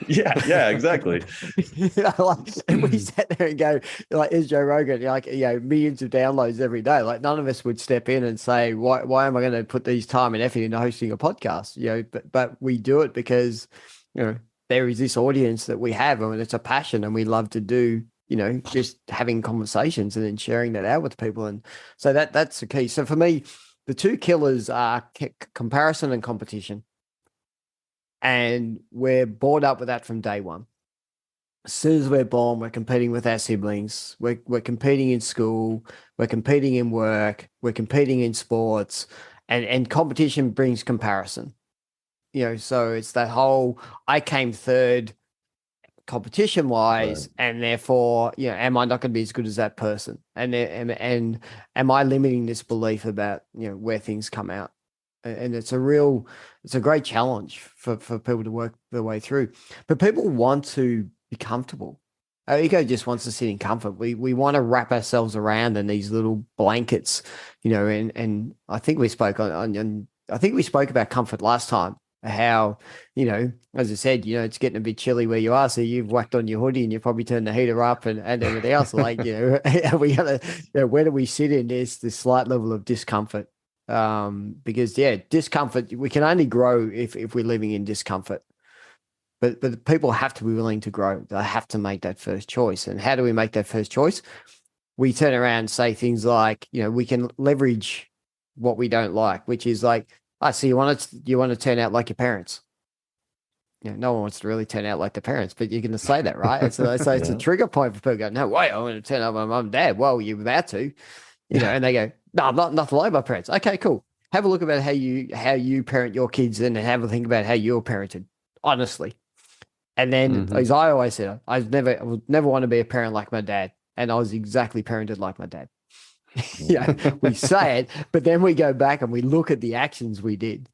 yeah, exactly. And we sat there and go, like, is Joe Rogan, millions of downloads every day? Like, none of us would step in and say, why am I going to put these time and effort into hosting a podcast? But we do it because, there is this audience that we have, and it's a passion, and we love to do, just having conversations and then sharing that out with people. And so that's the key. So for me, the two killers are comparison and competition. And we're brought up with that from day one. As soon as we're born, we're competing with our siblings. We're competing in school. We're competing in work. We're competing in sports. And competition brings comparison. So it's that whole, I came third competition wise, right. And therefore, am I not going to be as good as that person? And am I limiting this belief about, where things come out? And it's a great challenge for people to work their way through. But people want to be comfortable. Our ego just wants to sit in comfort. We want to wrap ourselves around in these little blankets, and I think we spoke about comfort last time. How, as I said, it's getting a bit chilly where you are. So you've whacked on your hoodie and you probably turned the heater up and everything else. Like, we gotta, where do we sit in this slight level of discomfort? Because discomfort, we can only grow if we're living in discomfort. But people have to be willing to grow. They have to make that first choice. And how do we make that first choice? We turn around and say things like, we can leverage what we don't like, which is like, so you want to turn out like your parents. No one wants to really turn out like their parents, but you're going to say that, right? It's a trigger point for people. Go, no way, I want to turn out like my mum and dad. Well, you're about to, and they go, no, I'm not nothing like my parents. Okay, cool. Have a look about how you parent your kids, and have a think about how you're parented, honestly. And then, as I always said, I would never want to be a parent like my dad, and I was exactly parented like my dad. We say it, but then we go back and we look at the actions we did,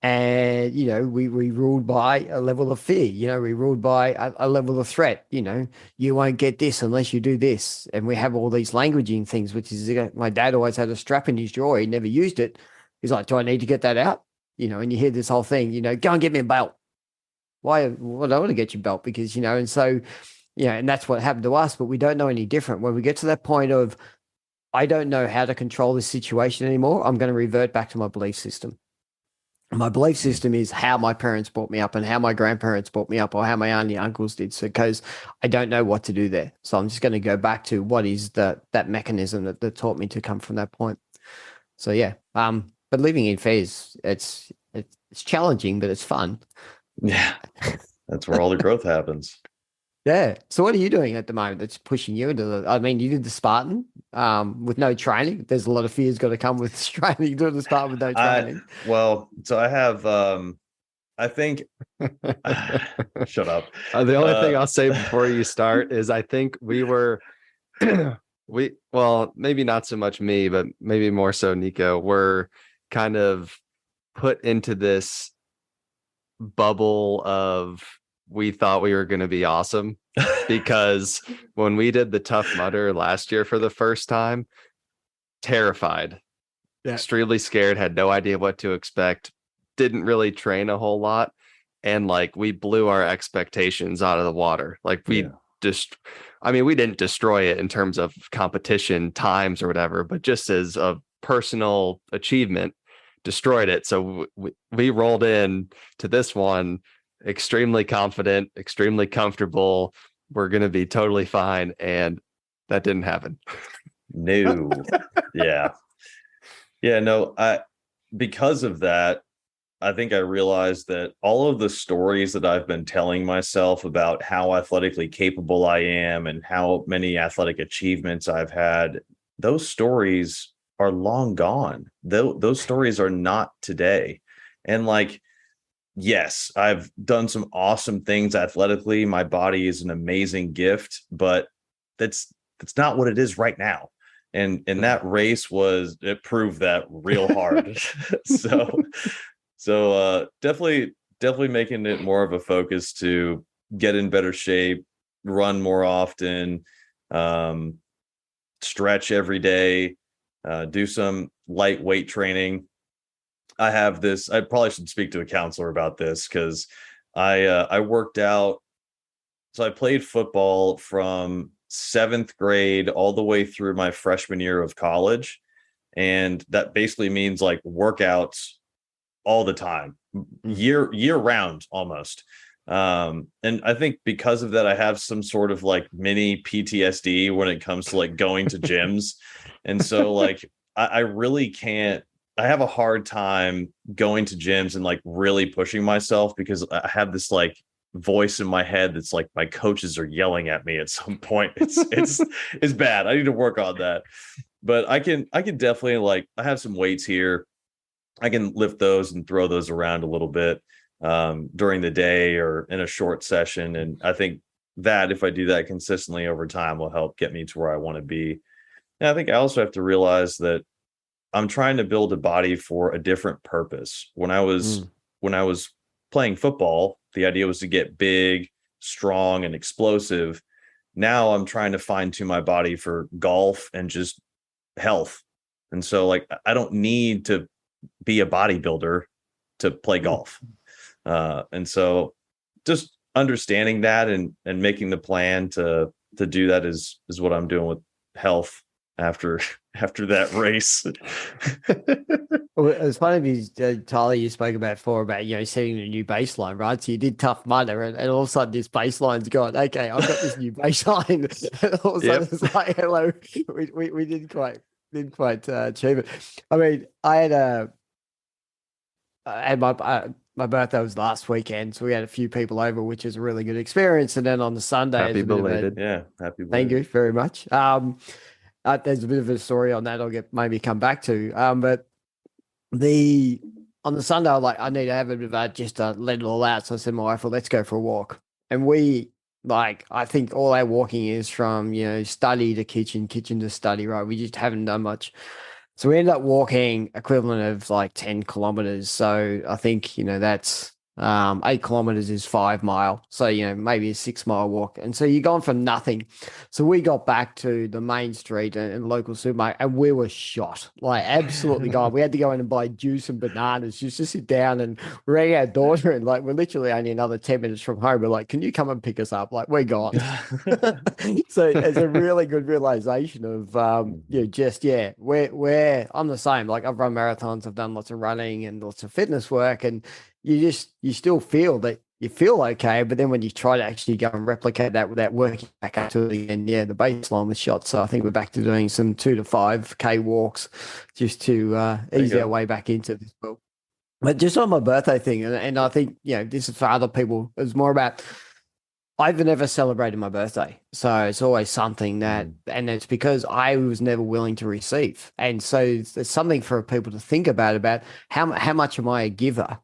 and we ruled by a level of fear. We ruled by a level of threat. You won't get this unless you do this, and we have all these languaging things. Which is, my dad always had a strap in his drawer. He never used it. He's like, "Do I need to get that out?" And you hear this whole thing. Go and get me a belt. Why? Well, I don't want to get your belt because and so and that's what happened to us. But we don't know any different when we get to that point of, I don't know how to control this situation anymore. I'm going to revert back to my belief system. My belief system is how my parents brought me up and how my grandparents brought me up or how my auntie uncles did. So, because I don't know what to do there. So I'm just going to go back to what is that mechanism that taught me to come from that point. So yeah. But living in Fez, it's challenging, but it's fun. Yeah. That's where all the growth happens. Yeah. So what are you doing at the moment that's pushing you into you did the Spartan with no training. There's a lot of fears got to come with training, doing the Spartan with no training. So I have, I think, shut up. The only thing I'll say before you start is I think we were, well, maybe not so much me, but maybe more so Nico, were kind of put into this bubble of we thought we were going to be awesome because when we did the Tough Mudder last year for the first time, terrified, extremely scared, had no idea what to expect, didn't really train a whole lot. And like we blew our expectations out of the water. Like we we didn't destroy it in terms of competition times or whatever, but just as a personal achievement, destroyed it. So we rolled in to this one extremely confident, extremely comfortable. We're going to be totally fine. And that didn't happen. No. Yeah. Yeah. No, because of that, I think I realized that all of the stories that I've been telling myself about how athletically capable I am and how many athletic achievements I've had, those stories are long gone. Those stories are not today. And like, yes, I've done some awesome things athletically. My body is an amazing gift, but that's not what it is right now. And that race it proved that real hard. So definitely making it more of a focus to get in better shape, run more often, stretch every day, do some light weight training. I have this, I probably should speak to a counselor about this because I worked out. So I played football from 7th grade all the way through my freshman year of college. And that basically means like workouts all the time, year round almost. And I think because of that, I have some sort of like mini PTSD when it comes to like going to gyms. And so like, I really can't, I have a hard time going to gyms and like really pushing myself because I have this like voice in my head that's like my coaches are yelling at me at some point. It's bad. I need to work on that. But I can definitely like, I have some weights here. I can lift those and throw those around a little bit during the day or in a short session. And I think that if I do that consistently over time will help get me to where I want to be. And I think I also have to realize that I'm trying to build a body for a different purpose. When I was playing football, the idea was to get big, strong, and explosive. Now I'm trying to fine tune my body for golf and just health. And so like I don't need to be a bodybuilder to play golf. And so just understanding that and making the plan to do that is what I'm doing with health after that race. Well, it's funny because Tyler, you spoke about before about setting a new baseline, right? So you did Tough Mudder, and all of a sudden this baseline's gone. Okay, I've got this new baseline. And all of a sudden it's like, hello, we didn't quite achieve it. I mean, I had my birthday was last weekend, so we had a few people over, which is a really good experience. And then on the Sunday, happy belated. Happy belated. Thank you very much. There's a bit of a story on that I'll maybe come back to. But on the Sunday, I need to have a bit of just let it all out. So I said to my wife, well, let's go for a walk. And I think all our walking is from, study to kitchen to study, right? We just haven't done much. So we ended up walking equivalent of like 10 kilometers. So I think, that's 8 kilometers is 5 mile. So, maybe a 6 mile walk. And so you're going from nothing. So we got back to the main street and local supermarket and we were shot, like absolutely gone. We had to go in and buy juice and bananas just to sit down and rang our daughter. And like, we're literally only another 10 minutes from home. We're like, can you come and pick us up? Like, we're gone. So it's a really good realization of, I'm the same. Like I've run marathons, I've done lots of running and lots of fitness work. And you still feel that you feel okay, but then when you try to actually go and replicate that without working back up to it again, the baseline was shot. So I think we're back to doing some 2 to 5K walks just to ease our way back into this book. But just on my birthday thing, and I think, this is for other people, it's more about I've never celebrated my birthday. So it's always something that, and it's because I was never willing to receive. And so it's something for people to think about how much am I a giver?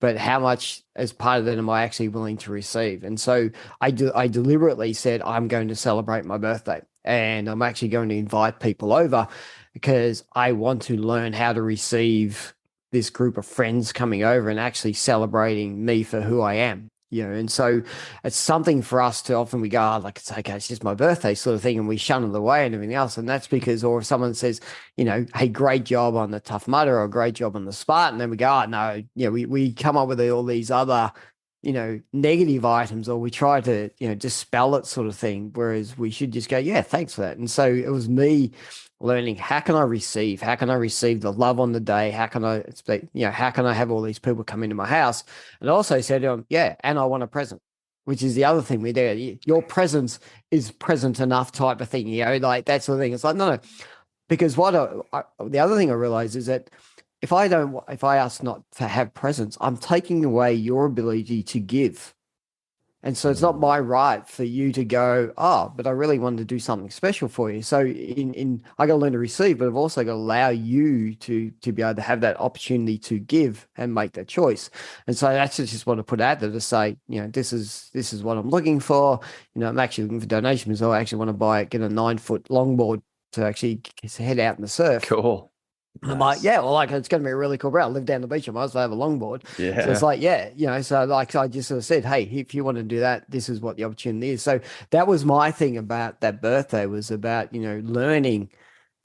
But how much as part of that am I actually willing to receive? And so I deliberately said, I'm going to celebrate my birthday and I'm actually going to invite people over because I want to learn how to receive this group of friends coming over and actually celebrating me for who I am. And so it's something for us to often we go, like, it's okay, it's just my birthday sort of thing. And we shun it away and everything else. And that's because, or if someone says, hey, great job on the Tough Mudder or great job on the Spartan, then we go, oh, no, we come up with all these other, negative items, or we try to, dispel it sort of thing. Whereas we should just go, yeah, thanks for that. And so it was me learning, how can I receive the love on the day? How can I have all these people come into my house? And I also said to them, yeah, and I want a present, which is the other thing we do. Your presence is present enough type of thing, like that sort of thing. It's like, no, because the other thing I realized is that if I ask not to have presence, I'm taking away your ability to give. And so it's not my right for you to go, oh, but I really wanted to do something special for you. So I got to learn to receive, but I've also got to allow you to be able to have that opportunity to give and make that choice. And so that's just what I put out there to say, this is what I'm looking for. I'm actually looking for donations. I actually want to get a 9-foot longboard to actually head out in the surf. Cool. Nice. I'm like, yeah, well, like, it's going to be a really cool route. I live down the beach. I might as well have a longboard. Yeah. So it's like, yeah, so like, I just sort of said, hey, if you want to do that, this is what the opportunity is. So that was my thing about that birthday, was about, learning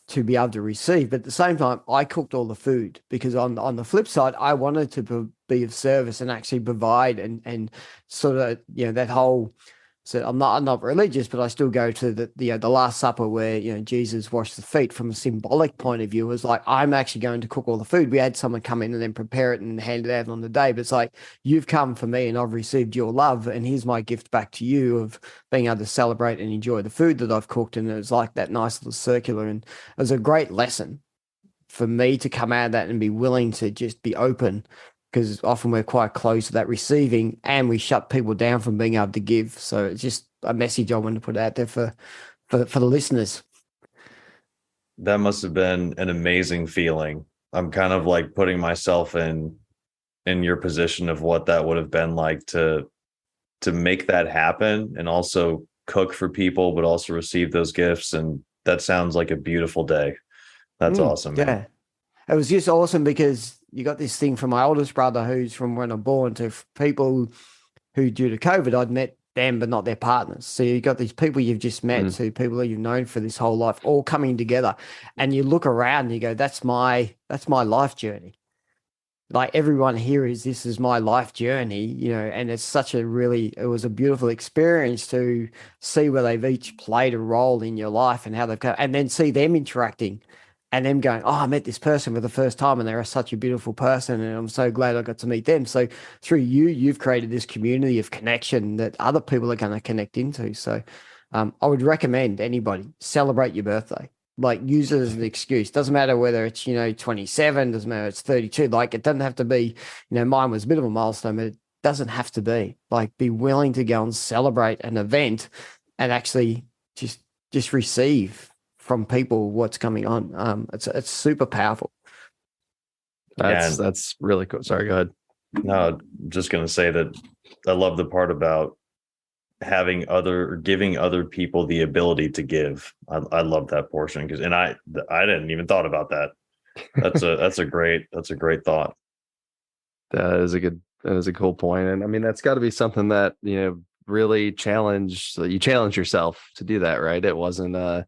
to be able to receive. But at the same time, I cooked all the food because on the flip side, I wanted to be of service and actually provide and sort of, that whole. So I'm not religious, but I still go to the Last Supper where, Jesus washed the feet. From a symbolic point of view, it was like, I'm actually going to cook all the food. We had someone come in and then prepare it and hand it out on the day. But it's like, you've come for me and I've received your love. And here's my gift back to you of being able to celebrate and enjoy the food that I've cooked. And it was like that nice little circular. And it was a great lesson for me to come out of that and be willing to just be open, because often we're quite close to that receiving and we shut people down from being able to give. So it's just a message I wanted to put out there for the listeners. That must have been an amazing feeling. I'm kind of like putting myself in your position of what that would have been like to make that happen and also cook for people, but also receive those gifts. And that sounds like a beautiful day. That's awesome. Man. Yeah. It was just awesome because you got this thing from my oldest brother, who's from when I'm born, to people who, due to COVID, I'd met them, but not their partners. So you got these people you've just met, to people that you've known for this whole life, all coming together. And you look around and you go, that's my life journey. Like everyone here this is my life journey, and it's it was a beautiful experience to see where they've each played a role in your life and how they've come, and then see them interacting. And them going, oh, I met this person for the first time and they're such a beautiful person and I'm so glad I got to meet them. So through you've created this community of connection that other people are going to connect into. So I would recommend anybody celebrate your birthday. Like, use it as an excuse. Doesn't matter whether it's, 27, doesn't matter it's 32. Like, it doesn't have to be, mine was a bit of a milestone, but it doesn't have to be. Like, be willing to go and celebrate an event and actually just receive from people what's coming on. It's super powerful. That's really cool. Sorry, go ahead. No, I'm just going to say that I love the part about giving other people the ability to give. I love that portion and I didn't even thought about that. That's a great thought. That is a good That is a cool point. And I mean, that's got to be something that, really you challenge yourself to do that, right? It wasn't a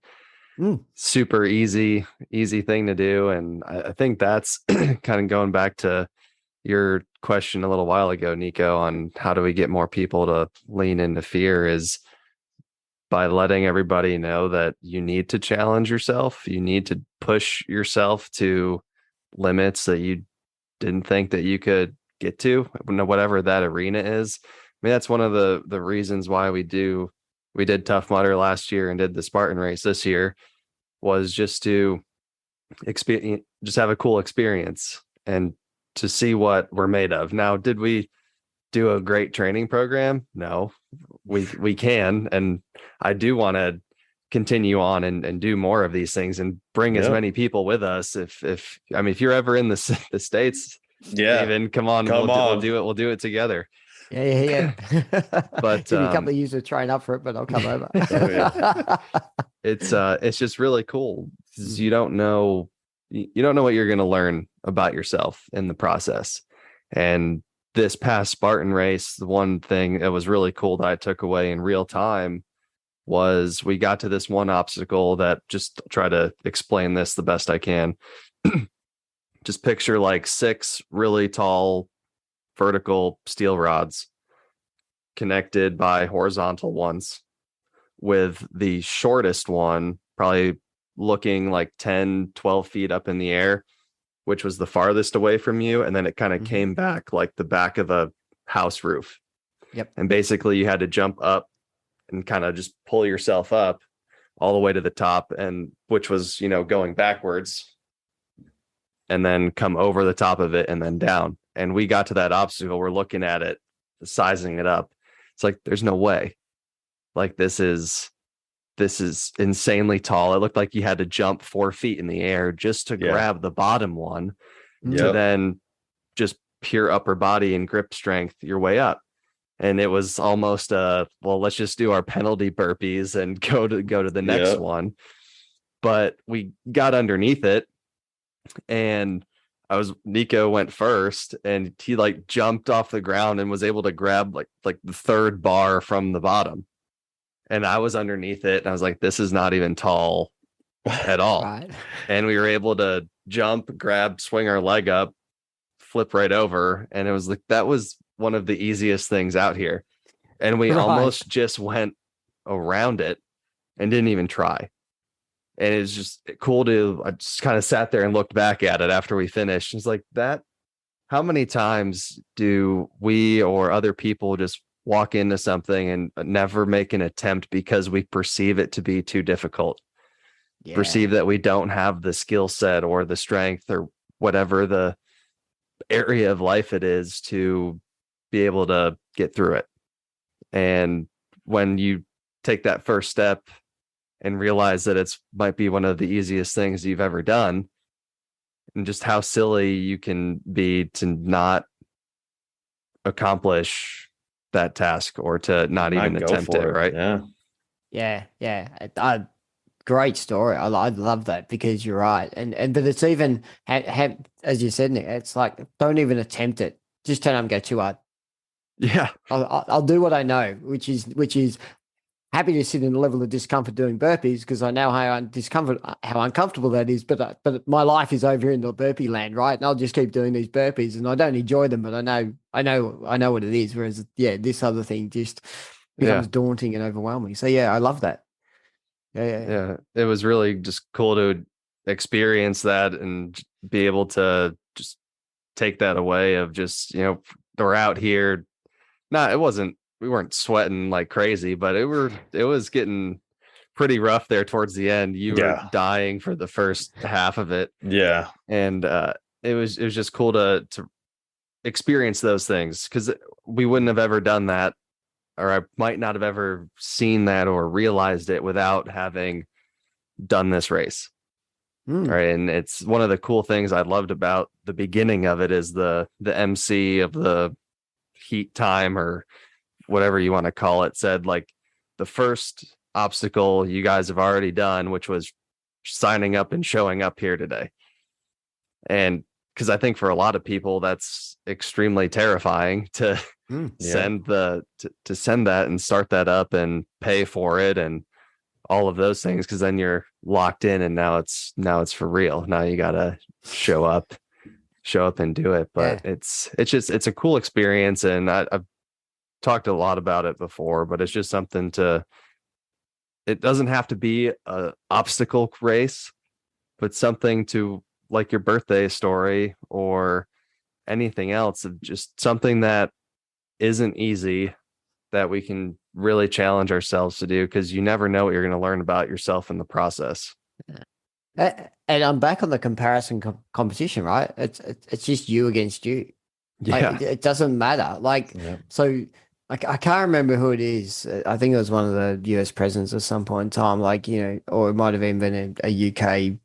super easy thing to do. And I think that's kind of going back to your question a little while ago, Nico, on how do we get more people to lean into fear, is by letting everybody know that you need to challenge yourself. You need to push yourself to limits that you didn't think that you could get to, whatever that arena is. I mean, that's one of the reasons why we did Tough Mudder last year and did the Spartan race this year, was just to just have a cool experience and to see what we're made of. Now, did we do a great training program? No, we can. And I do want to continue on and do more of these things and bring as many people with us. If you're ever in the States, Steven, come on, we'll do it together. Yeah. But give me a couple of years to train up for it, but I'll come over. It's just really cool because you don't know what you're going to learn about yourself in the process. And this past Spartan race, the one thing that was really cool that I took away in real time was we got to this one obstacle that, just try to explain this the best I can. Just picture like 6 really tall vertical steel rods connected by horizontal ones, with the shortest one probably looking like 10, 12 feet up in the air, which was the farthest away from you. And then it kind of came back like the back of a house roof. Yep. And basically you had to jump up and kind of just pull yourself up all the way to the top, and which was, going backwards, and then come over the top of it and then down. And we got to that obstacle. We're looking at it, sizing it up. It's like, there's no way. Like, this is insanely tall. It looked like you had to jump 4 feet in the air just to grab the bottom one, to then just pure upper body and grip strength your way up. And it was almost let's just do our penalty burpees and go to the next one. But we got underneath it, and Nico went first, and he like jumped off the ground and was able to grab like the third bar from the bottom. And I was underneath it, and I was like, this is not even tall at all. Right. And we were able to jump, grab, swing our leg up, flip right over. And it was like, that was one of the easiest things out here. And we almost just went around it and didn't even try. And it was just cool I just kind of sat there and looked back at it after we finished. It's like, that, how many times do we or other people just walk into something and never make an attempt because we perceive it to be too difficult? Perceive that we don't have the skill set or the strength or whatever the area of life it is to be able to get through it. And when you take that first step and realize that it's might be one of the easiest things you've ever done, and just how silly you can be to not accomplish that task or to not even attempt it, right? Great story. I love that, because you're right. But it's even, as you said, Nick, it's like, don't even attempt it. Just turn up and go, too hard. Yeah. I'll do what I know, which is happy to sit in a level of discomfort doing burpees, because I know how uncomfortable that is. But my life is over here in the burpee land, right? And I'll just keep doing these burpees, and I don't enjoy them, but I know what it is. Whereas, this other thing just becomes daunting and overwhelming. So I love that. Yeah. It was really just cool to experience that and be able to just take that away of just, we're out here. We weren't sweating like crazy, but it was getting pretty rough there towards the end. You were dying for the first half of it. Yeah. And it was just cool to experience those things, because we wouldn't have ever done that, or I might not have ever seen that or realized it without having done this race. Right. And it's one of the cool things I loved about the beginning of it is the MC of the heat time, or whatever you want to call it, said like the first obstacle you guys have already done, which was signing up and showing up here today. And because I think for a lot of people that's extremely terrifying to send to send that and start that up and pay for it and all of those things, because then you're locked in and now it's for real. Now you gotta show up and do it. But it's a cool experience, and I've talked a lot about it before, but it's just something it doesn't have to be a obstacle race, but something to, like your birthday story or anything else, of just something that isn't easy, that we can really challenge ourselves to do, because you never know what you're going to learn about yourself in the process. And I'm back on the comparison competition, right? It's just you against you. Like, it doesn't matter. Like, so I can't remember who it is. I think it was one of the US presidents at some point in time, like, or it might have even been a UK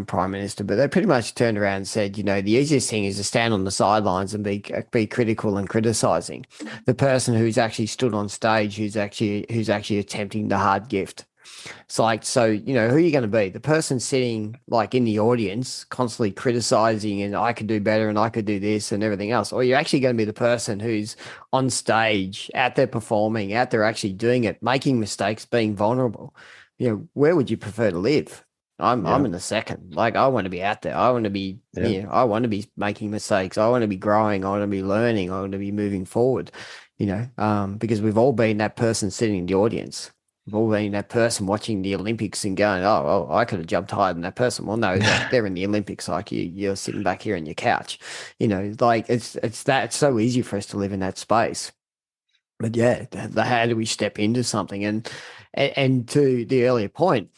prime minister, but they pretty much turned around and said, the easiest thing is to stand on the sidelines and be critical and criticizing the person who's actually stood on stage, who's actually attempting the hard gift. It's like, so, who are you going to be? The person sitting like in the audience, constantly criticizing and I could do better and I could do this and everything else. Or you're actually going to be the person who's on stage, out there performing, out there actually doing it, making mistakes, being vulnerable. Where would you prefer to live? I'm in the second. Like, I want to be out there. I want to be, I want to be making mistakes. I want to be growing. I want to be learning. I want to be moving forward, because we've all been that person sitting in the audience. We've all been that person watching the Olympics and going, oh, I could have jumped higher than that person. Well, no, they're in the Olympics. Like, you're sitting back here on your couch, like it's so easy for us to live in that space. But how do we step into something? And to the earlier point,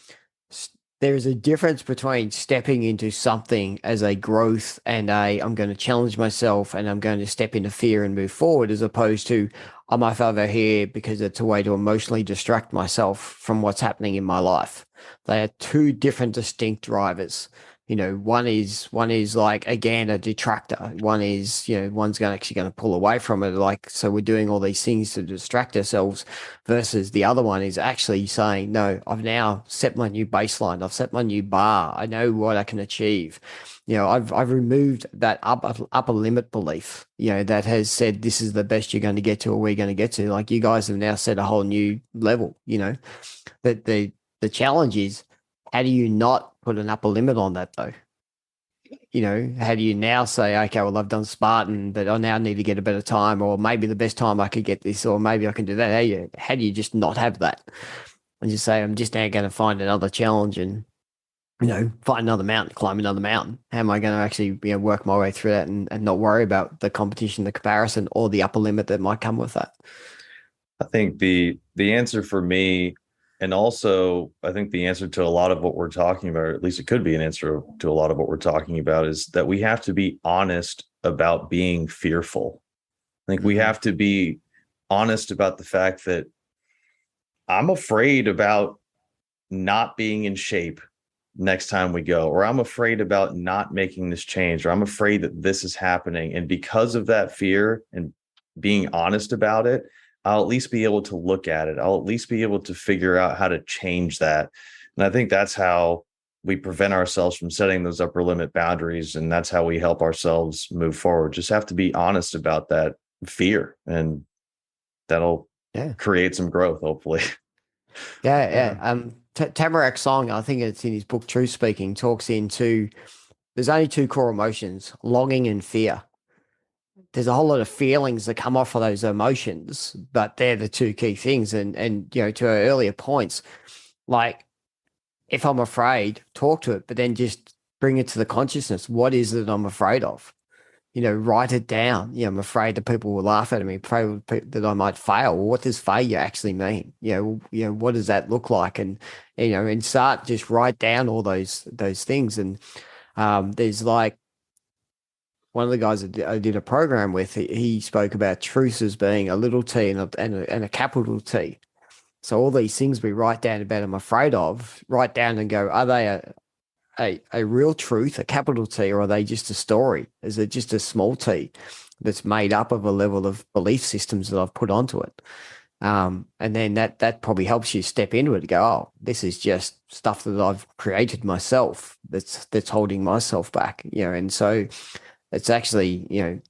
there is a difference between stepping into something as a growth and I'm going to challenge myself and I'm going to step into fear and move forward, as opposed to I'm off over here because it's a way to emotionally distract myself from what's happening in my life. They are two different distinct drivers. One is like, again, a detractor. One is, one's actually going to pull away from it. Like, so we're doing all these things to distract ourselves, versus the other one is actually saying, no, I've now set my new baseline. I've set my new bar. I know what I can achieve. I've removed that upper limit belief, that has said, this is the best you're going to get to, or we're going to get to. Like, you guys have now set a whole new level, that the challenge is, how do you not put an upper limit on that though? How do you now say, okay, well, I've done Spartan, but I now need to get a better time, or maybe the best time I could get this, or maybe I can do that. How do you just not have that and just say, I'm just now going to find another challenge and, find another mountain, climb another mountain? How am I going to actually, work my way through that and not worry about the competition, the comparison, or the upper limit that might come with that? I think the answer for me, and also I think the answer to a lot of what we're talking about, or at least it could be an answer to a lot of what we're talking about, is that we have to be honest about being fearful. I think we have to be honest about the fact that I'm afraid about not being in shape next time we go, or I'm afraid about not making this change, or I'm afraid that this is happening. And because of that fear and being honest about it, I'll at least be able to look at it. I'll at least be able to figure out how to change that. And I think that's how we prevent ourselves from setting those upper limit boundaries. And that's how we help ourselves move forward. Just have to be honest about that fear, and that'll create some growth, hopefully. Tamarack Song, I think it's in his book, True Speaking, talks into, there's only two core emotions, longing and fear. There's a whole lot of feelings that come off of those emotions, but they're the two key things. And to our earlier points, like, if I'm afraid, talk to it, but then just bring it to the consciousness. What is it I'm afraid of? Write it down. I'm afraid that people will laugh at me, afraid that I might fail. Well, what does failure actually mean? What does that look like? And, and start, just write down all those things. And there's like, one of the guys that I did a program with, he spoke about truth as being a little t and a capital T. So all these things we write down about I'm afraid of, write down and go, are they a real truth, a capital T, or are they just a story? Is it just a small t that's made up of a level of belief systems that I've put onto it? And then that probably helps you step into it and go, oh, this is just stuff that I've created myself that's holding myself back, and so it's actually,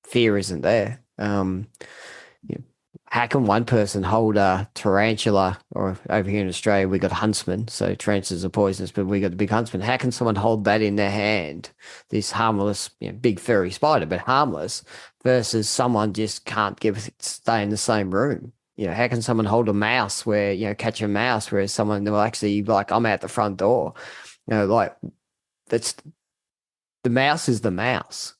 fear isn't there. You know, how can one person hold a tarantula, or over here in Australia, we got huntsman, so tarantulas are poisonous, but we got the big huntsman. How can someone hold that in their hand, this harmless, big furry spider, but harmless, versus someone just can't stay in the same room? How can someone hold a mouse catch a mouse, whereas someone will actually, like, I'm at the front door, like, that's the mouse is the mouse.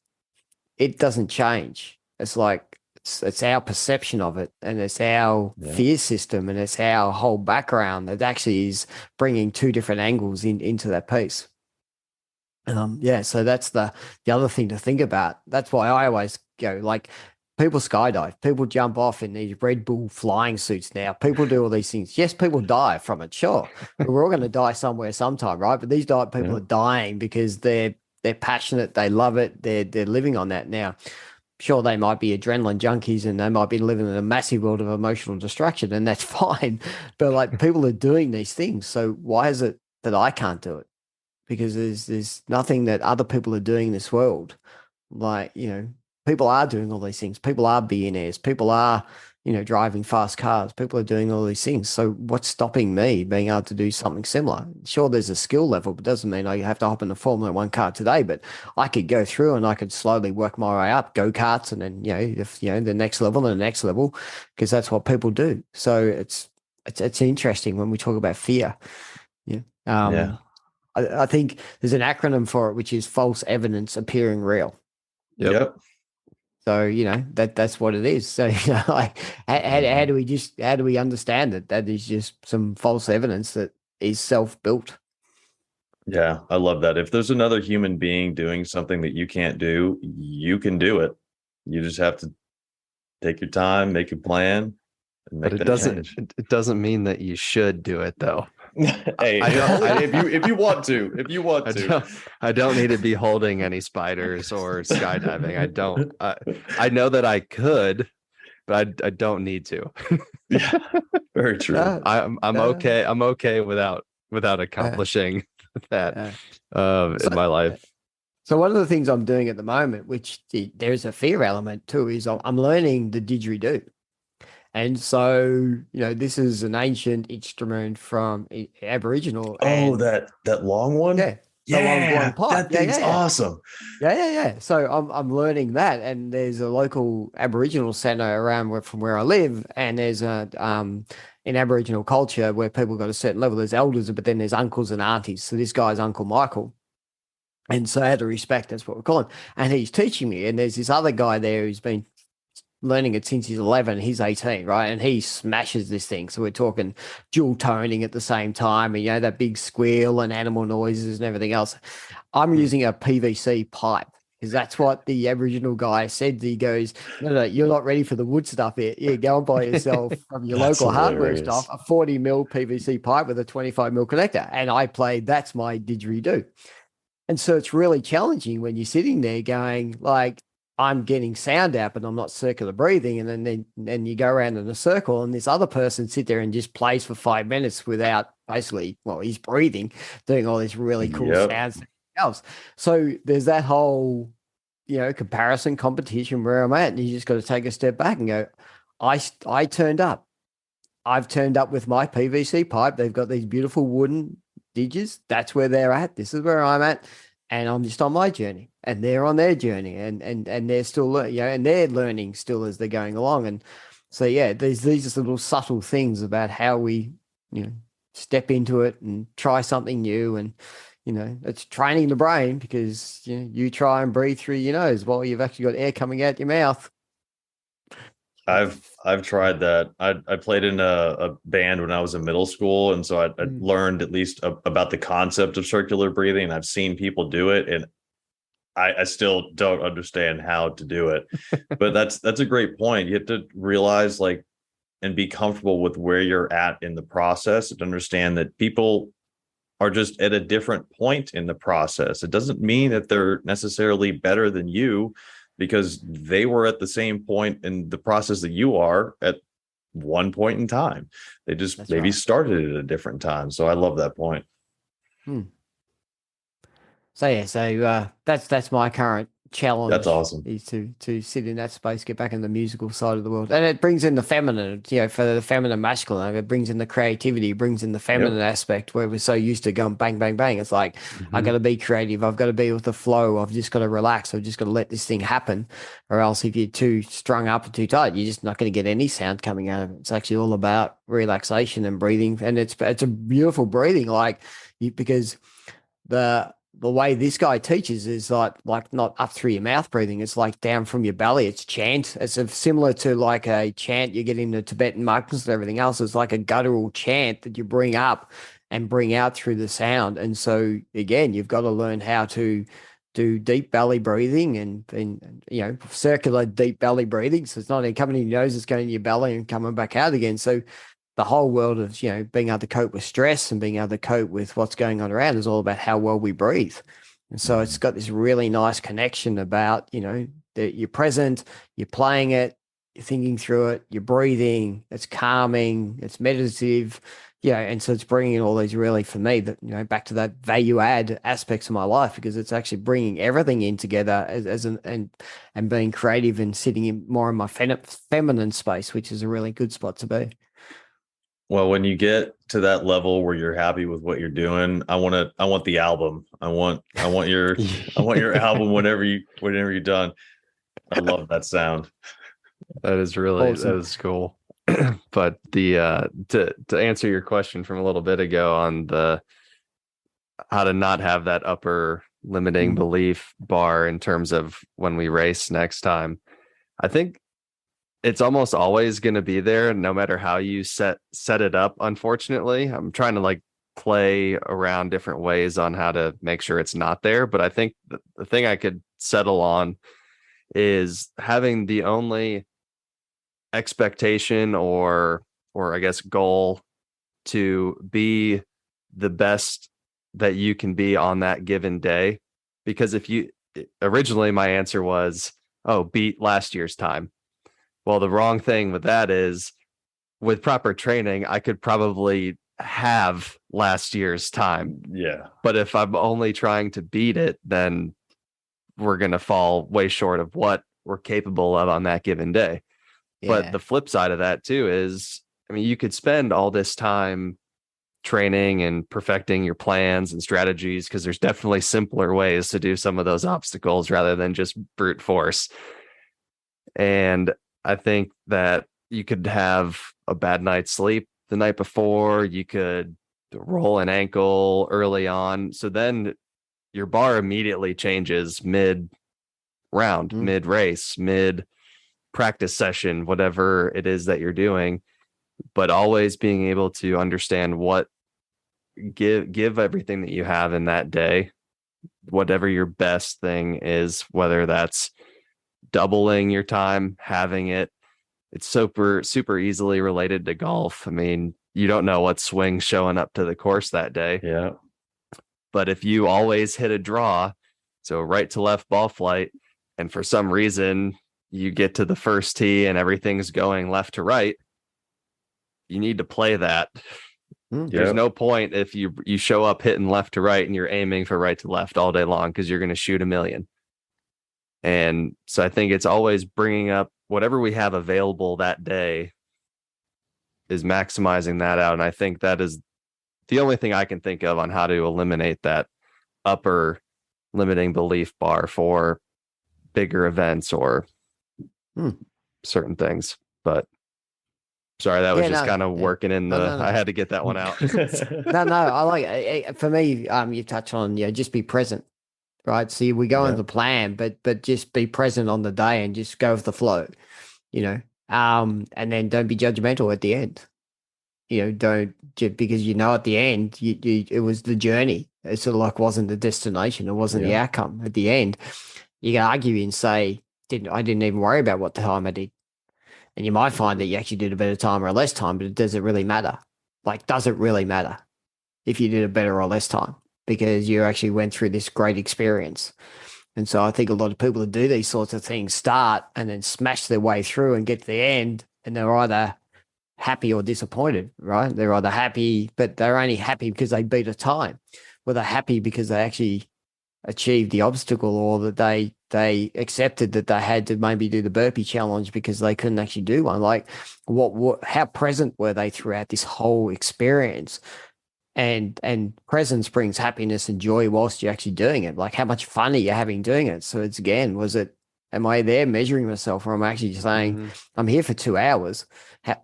It doesn't change. It's like, it's our perception of it, and it's our fear system, and it's our whole background that actually is bringing two different angles into that piece. So that's the other thing to think about. That's why I always go, like, people skydive, people jump off in these Red Bull flying suits now. People do all these things. Yes, people die from it, sure. But we're all going to die somewhere sometime, right? But these people are dying because they're passionate, they love it, they're living on that now. Sure, they might be adrenaline junkies and they might be living in a massive world of emotional distraction, and that's fine. But, like, people are doing these things. So why is it that I can't do it? Because there's nothing that other people are doing in this world. Like, people are doing all these things. People are billionaires. People are, driving fast cars. People are doing all these things. So what's stopping me being able to do something similar? Sure, there's a skill level, but doesn't mean I have to hop in a Formula One car today. But I could go through and I could slowly work my way up, go-karts, and then, the next level and the next level, because that's what people do. So it's interesting when we talk about fear. I think there's an acronym for it, which is false evidence appearing real. Yep. So, that's what it is. So, like, how do we understand that is just some false evidence that is self-built? Yeah, I love that. If there's another human being doing something that you can't do, you can do it. You just have to take your time, make a plan, and make that change. It doesn't mean that you should do it, though. Hey, if you want to, I don't need to be holding any spiders or skydiving. I don't. I know that I could, but I don't need to. Yeah, very true. I'm okay. I'm okay without accomplishing that in my life. So one of the things I'm doing at the moment, which there's a fear element too, is I'm learning the didgeridoo. And so, this is an ancient instrument from Aboriginal. Oh, that long one? Yeah. Long pipe. That thing's awesome. Yeah. So I'm learning that. And there's a local Aboriginal centre around from where I live. And there's in Aboriginal culture where people got a certain level, there's elders, but then there's uncles and aunties. So this guy's Uncle Michael. And so out of respect, that's what we're calling. And he's teaching me. And there's this other guy there who's been learning it since he's 11, he's 18, right? And he smashes this thing. So we're talking dual toning at the same time, and that big squeal and animal noises and everything else. I'm using a PVC pipe because that's what the Aboriginal guy said. He goes, no, you're not ready for the wood stuff here. Yeah, go and buy yourself from your local hardware stuff a 40 mil PVC pipe with a 25 mil connector. And I played, that's my didgeridoo. And so it's really challenging when you're sitting there going, like, I'm getting sound out, but I'm not circular breathing. And then you go around in a circle, and this other person sit there and just plays for 5 minutes without basically, well, he's breathing, doing all this really cool sounds and else. So there's that whole, comparison competition where I'm at, and you just got to take a step back and go, I turned up. I've turned up with my PVC pipe. They've got these beautiful wooden didges. That's where they're at. This is where I'm at. And I'm just on my journey, and they're on their journey, and they're still, and they're learning still as they're going along. And so, there's these little subtle things about how we, step into it and try something new. And, it's training the brain, because, you try and breathe through your nose while you've actually got air coming out your mouth. I've tried that. I played in a band when I was in middle school, and so I learned at least about the concept of circular breathing. And I've seen people do it, and I still don't understand how to do it. But that's a great point. You have to realize, like, and be comfortable with where you're at in the process, and understand that people are just at a different point in the process. It doesn't mean that they're necessarily better than you, because they were at the same point in the process that you are at one point in time. They just That's maybe right. started at a different time. So I love that point. Hmm. So yeah, that's my current That's challenge awesome. is to sit in that space, get back in the musical side of the world, and it brings in the feminine, for the feminine masculine. It brings in the creativity, it brings in the feminine Yep. aspect where we're so used to going bang bang bang. It's like I got Mhm. to be creative, I've got to be with the flow, I've just got to relax, I've just got to let this thing happen, or else if you're too strung up and too tight, you're just not going to get any sound coming out of it. It's actually all about relaxation and breathing, and it's a beautiful breathing, because the way this guy teaches is like not up through your mouth breathing. It's like down from your belly. It's chant. It's similar to like a chant you get in the Tibetan monks and everything else. It's like a guttural chant that you bring up and bring out through the sound. And so again, you've got to learn how to do deep belly breathing and circular deep belly breathing. So it's not coming in your nose, it's going in your belly and coming back out again. So the whole world of being able to cope with stress and being able to cope with what's going on around is all about how well we breathe. And so it's got this really nice connection about that you're present, you're playing it, you're thinking through it, you're breathing, it's calming, it's meditative. And so it's bringing all these really, for me, that back to that value add aspects of my life, because it's actually bringing everything in together and being creative and sitting in more in my feminine space, which is a really good spot to be. Well, when you get to that level where you're happy with what you're doing, I want the album. I want your album whenever you're done. I love that sound. That is Awesome. that is cool. But the to answer your question from a little bit ago on the how to not have that upper limiting belief bar in terms of when we race next time, I think it's almost always going to be there no matter how you set it up. Unfortunately, I'm trying to like play around different ways on how to make sure it's not there, but I think the thing I could settle on is having the only expectation or I guess goal to be the best that you can be on that given day. Because if you originally my answer was, oh, beat last year's time. Well, the wrong thing with that is with proper training, I could probably have last year's time. Yeah. But if I'm only trying to beat it, then we're going to fall way short of what we're capable of on that given day. But Yeah. the flip side of that too is, I mean, you could spend all this time training and perfecting your plans and strategies, because there's definitely simpler ways to do some of those obstacles rather than just brute force. And I think that you could have a bad night's sleep the night before, you could roll an ankle early on. So then your bar immediately changes mid round, mid race, mid practice session, whatever it is that you're doing, but always being able to understand what give everything that you have in that day, whatever your best thing is, whether that's doubling your time, having it. It's super easily related to golf. I mean, you don't know what swing's showing up to the course that day. Yeah. But if you always hit a draw, so right to left ball flight, and for some reason you get to the first tee and everything's going left to right, you need to play that. There's no point if you show up hitting left to right and you're aiming for right to left all day long, because you're going to shoot a million. And so I think it's always bringing up whatever we have available that day, is maximizing that out. And I think that is the only thing I can think of on how to eliminate that upper limiting belief bar for bigger events or certain things. But sorry, that was just kind of working in the, No. I had to get that one out. No, I like it. For me, you touch on, just be present, right? See, we go into the plan, but just be present on the day and just go with the flow, and then don't be judgmental at the end. Don't because at the end, it was the journey. It sort of like wasn't the destination. It wasn't the outcome at the end. You can argue and say, I didn't even worry about what time I did. And you might find that you actually did a better time or less time, but does it really matter? Like, does it really matter if you did a better or less time? Because you actually went through this great experience. And so I think a lot of people that do these sorts of things start and then smash their way through and get to the end, and they're either happy or disappointed, right? They're either happy, but they're only happy because they beat a time. Were they happy because they actually achieved the obstacle, or that they accepted that they had to maybe do the burpee challenge because they couldn't actually do one? Like, how present were they throughout this whole experience? And presence brings happiness and joy whilst you're actually doing it. Like, how much fun are you having doing it? So it's, again, am I there measuring myself, or am I actually saying, I'm here for 2 hours?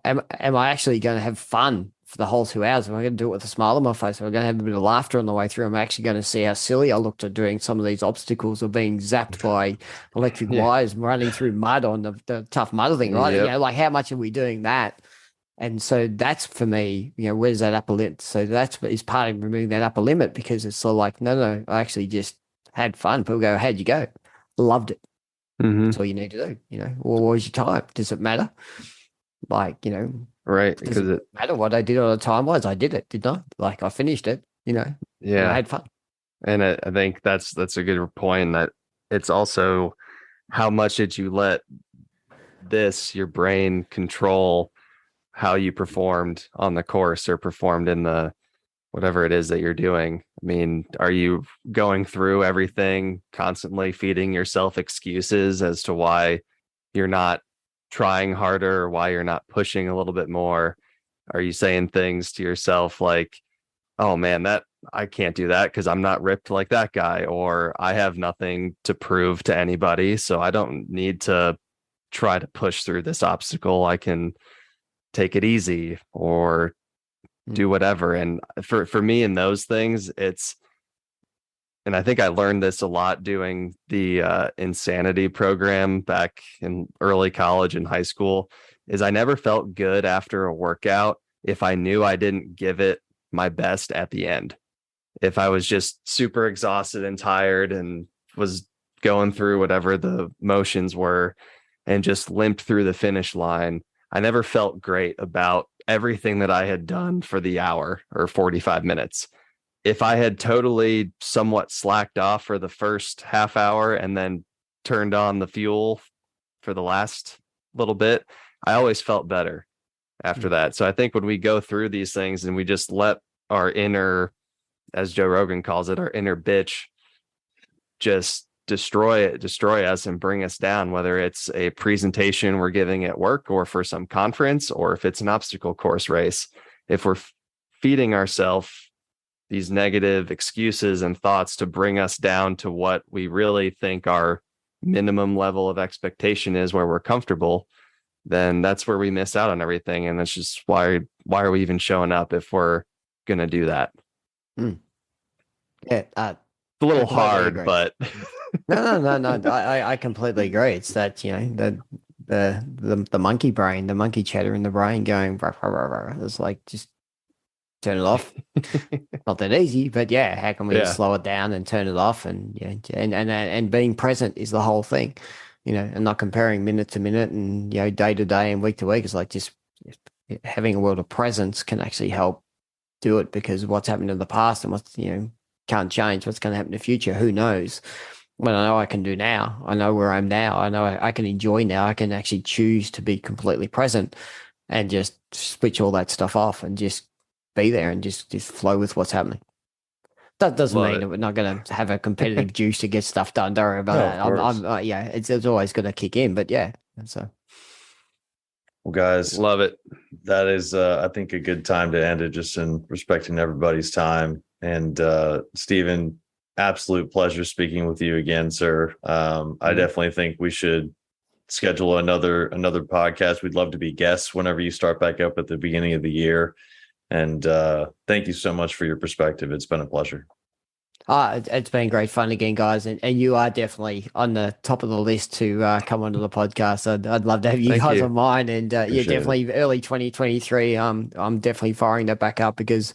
Am I actually going to have fun for the whole 2 hours? Am I going to do it with a smile on my face? Am I going to have a bit of laughter on the way through? I'm actually going to see how silly I looked at doing some of these obstacles, or being zapped by electric wires, running through mud on the tough mud thing, right? Yep. You know, like, how much are we doing that? And so that's, for me, where's that upper limit? So is part of removing that upper limit, because it's sort of like, no, I actually just had fun. People go, how'd you go? Loved it. That's all you need to do, Or what was your time? Does it matter? Like, Right. does it matter what I did on the time was? I did it, did not. Like, I finished it, and I had fun. And I think that's a good point, that it's also, how much did you let your brain control how you performed on the course, or performed in the whatever it is that you're doing? I mean, are you going through everything, constantly feeding yourself excuses as to why you're not trying harder, or why you're not pushing a little bit more? Are you saying things to yourself like, oh man, that I can't do that because I'm not ripped like that guy, or I have nothing to prove to anybody, so I don't need to try to push through this obstacle. I can take it easy or do whatever. And for me, in those things, and I think I learned this a lot doing the insanity program back in early college and high school, is I never felt good after a workout if I knew I didn't give it my best at the end. If I was just super exhausted and tired and was going through whatever the motions were and just limped through the finish line, I never felt great about everything that I had done for the hour or 45 minutes. If I had totally somewhat slacked off for the first half hour and then turned on the fuel for the last little bit, I always felt better after that. So I think when we go through these things and we just let our inner, as Joe Rogan calls it, our inner bitch, just destroy us and bring us down, whether it's a presentation we're giving at work or for some conference, or if it's an obstacle course race, if we're feeding ourselves these negative excuses and thoughts to bring us down to what we really think our minimum level of expectation is, where we're comfortable, then that's where we miss out on everything. And that's just why are we even showing up if we're going to do that? Yeah. It's a little hard, agree. but no. I completely agree. It's that, the monkey brain, the monkey chatter in the brain going, rah, rah, rah, rah. It's like, just turn it off. Not that easy, but yeah, how can we slow it down and turn it off? And and being present is the whole thing, and not comparing minute to minute and day to day and week to week. Is like, just having a world of presence can actually help do it, because what's happened in the past and what's can't change. What's going to happen in the future? Who knows? What I know I can do now, I know where I'm now. I know I can enjoy now. I can actually choose to be completely present and just switch all that stuff off and just be there and just flow with what's happening. That doesn't mean that we're not going to have a competitive juice to get stuff done. Don't worry about that. It's always going to kick in, but yeah. So, well, guys, love it. That is, I think, a good time to end it, just in respecting everybody's time. And Stephen, absolute pleasure speaking with you again, sir. I definitely think we should schedule another podcast. We'd love to be guests whenever you start back up at the beginning of the year. And thank you so much for your perspective. It's been a pleasure. It's been great fun again, guys, and you are definitely on the top of the list to come onto the podcast. I'd love to have you guys on mine, and definitely early 2023. I'm definitely firing that back up, because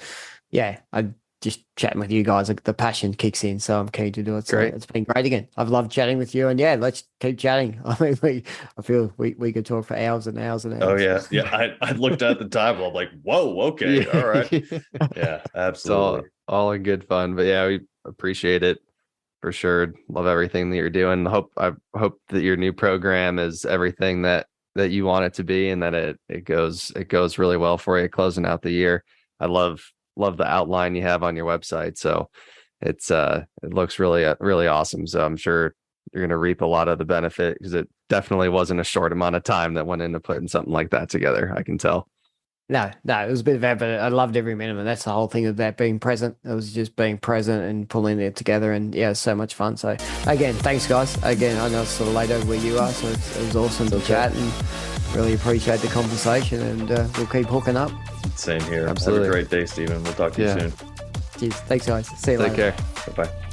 I just chatting with you guys, like, the passion kicks in, so I'm keen to do it. So it's been great again. I've loved chatting with you, and let's keep chatting. I mean, I feel we could talk for hours and hours and hours. Oh yeah. I looked at the time. I'm like, whoa, okay, all right. Yeah, absolutely. It's all in good fun, but we appreciate it for sure. Love everything that you're doing. I hope that your new program is everything that that you want it to be, and that it goes really well for you closing out the year. I love the outline you have on your website. So it looks really awesome. So I'm sure you're going to reap a lot of the benefit, because it definitely wasn't a short amount of time that went into putting something like that together. I can tell. No, it was a bit of that, but I loved every minute. And that's the whole thing about being present. It was just being present and pulling it together. And yeah, it's so much fun. So again, thanks guys. Again, I know it's sort of late over where you are, so it was awesome to chat, and really appreciate the conversation, and we'll keep hooking up. Same here. Absolutely. Have a great day, Stephen. We'll talk to you soon. Cheers. Thanks guys. See you later. Take care. Bye-bye.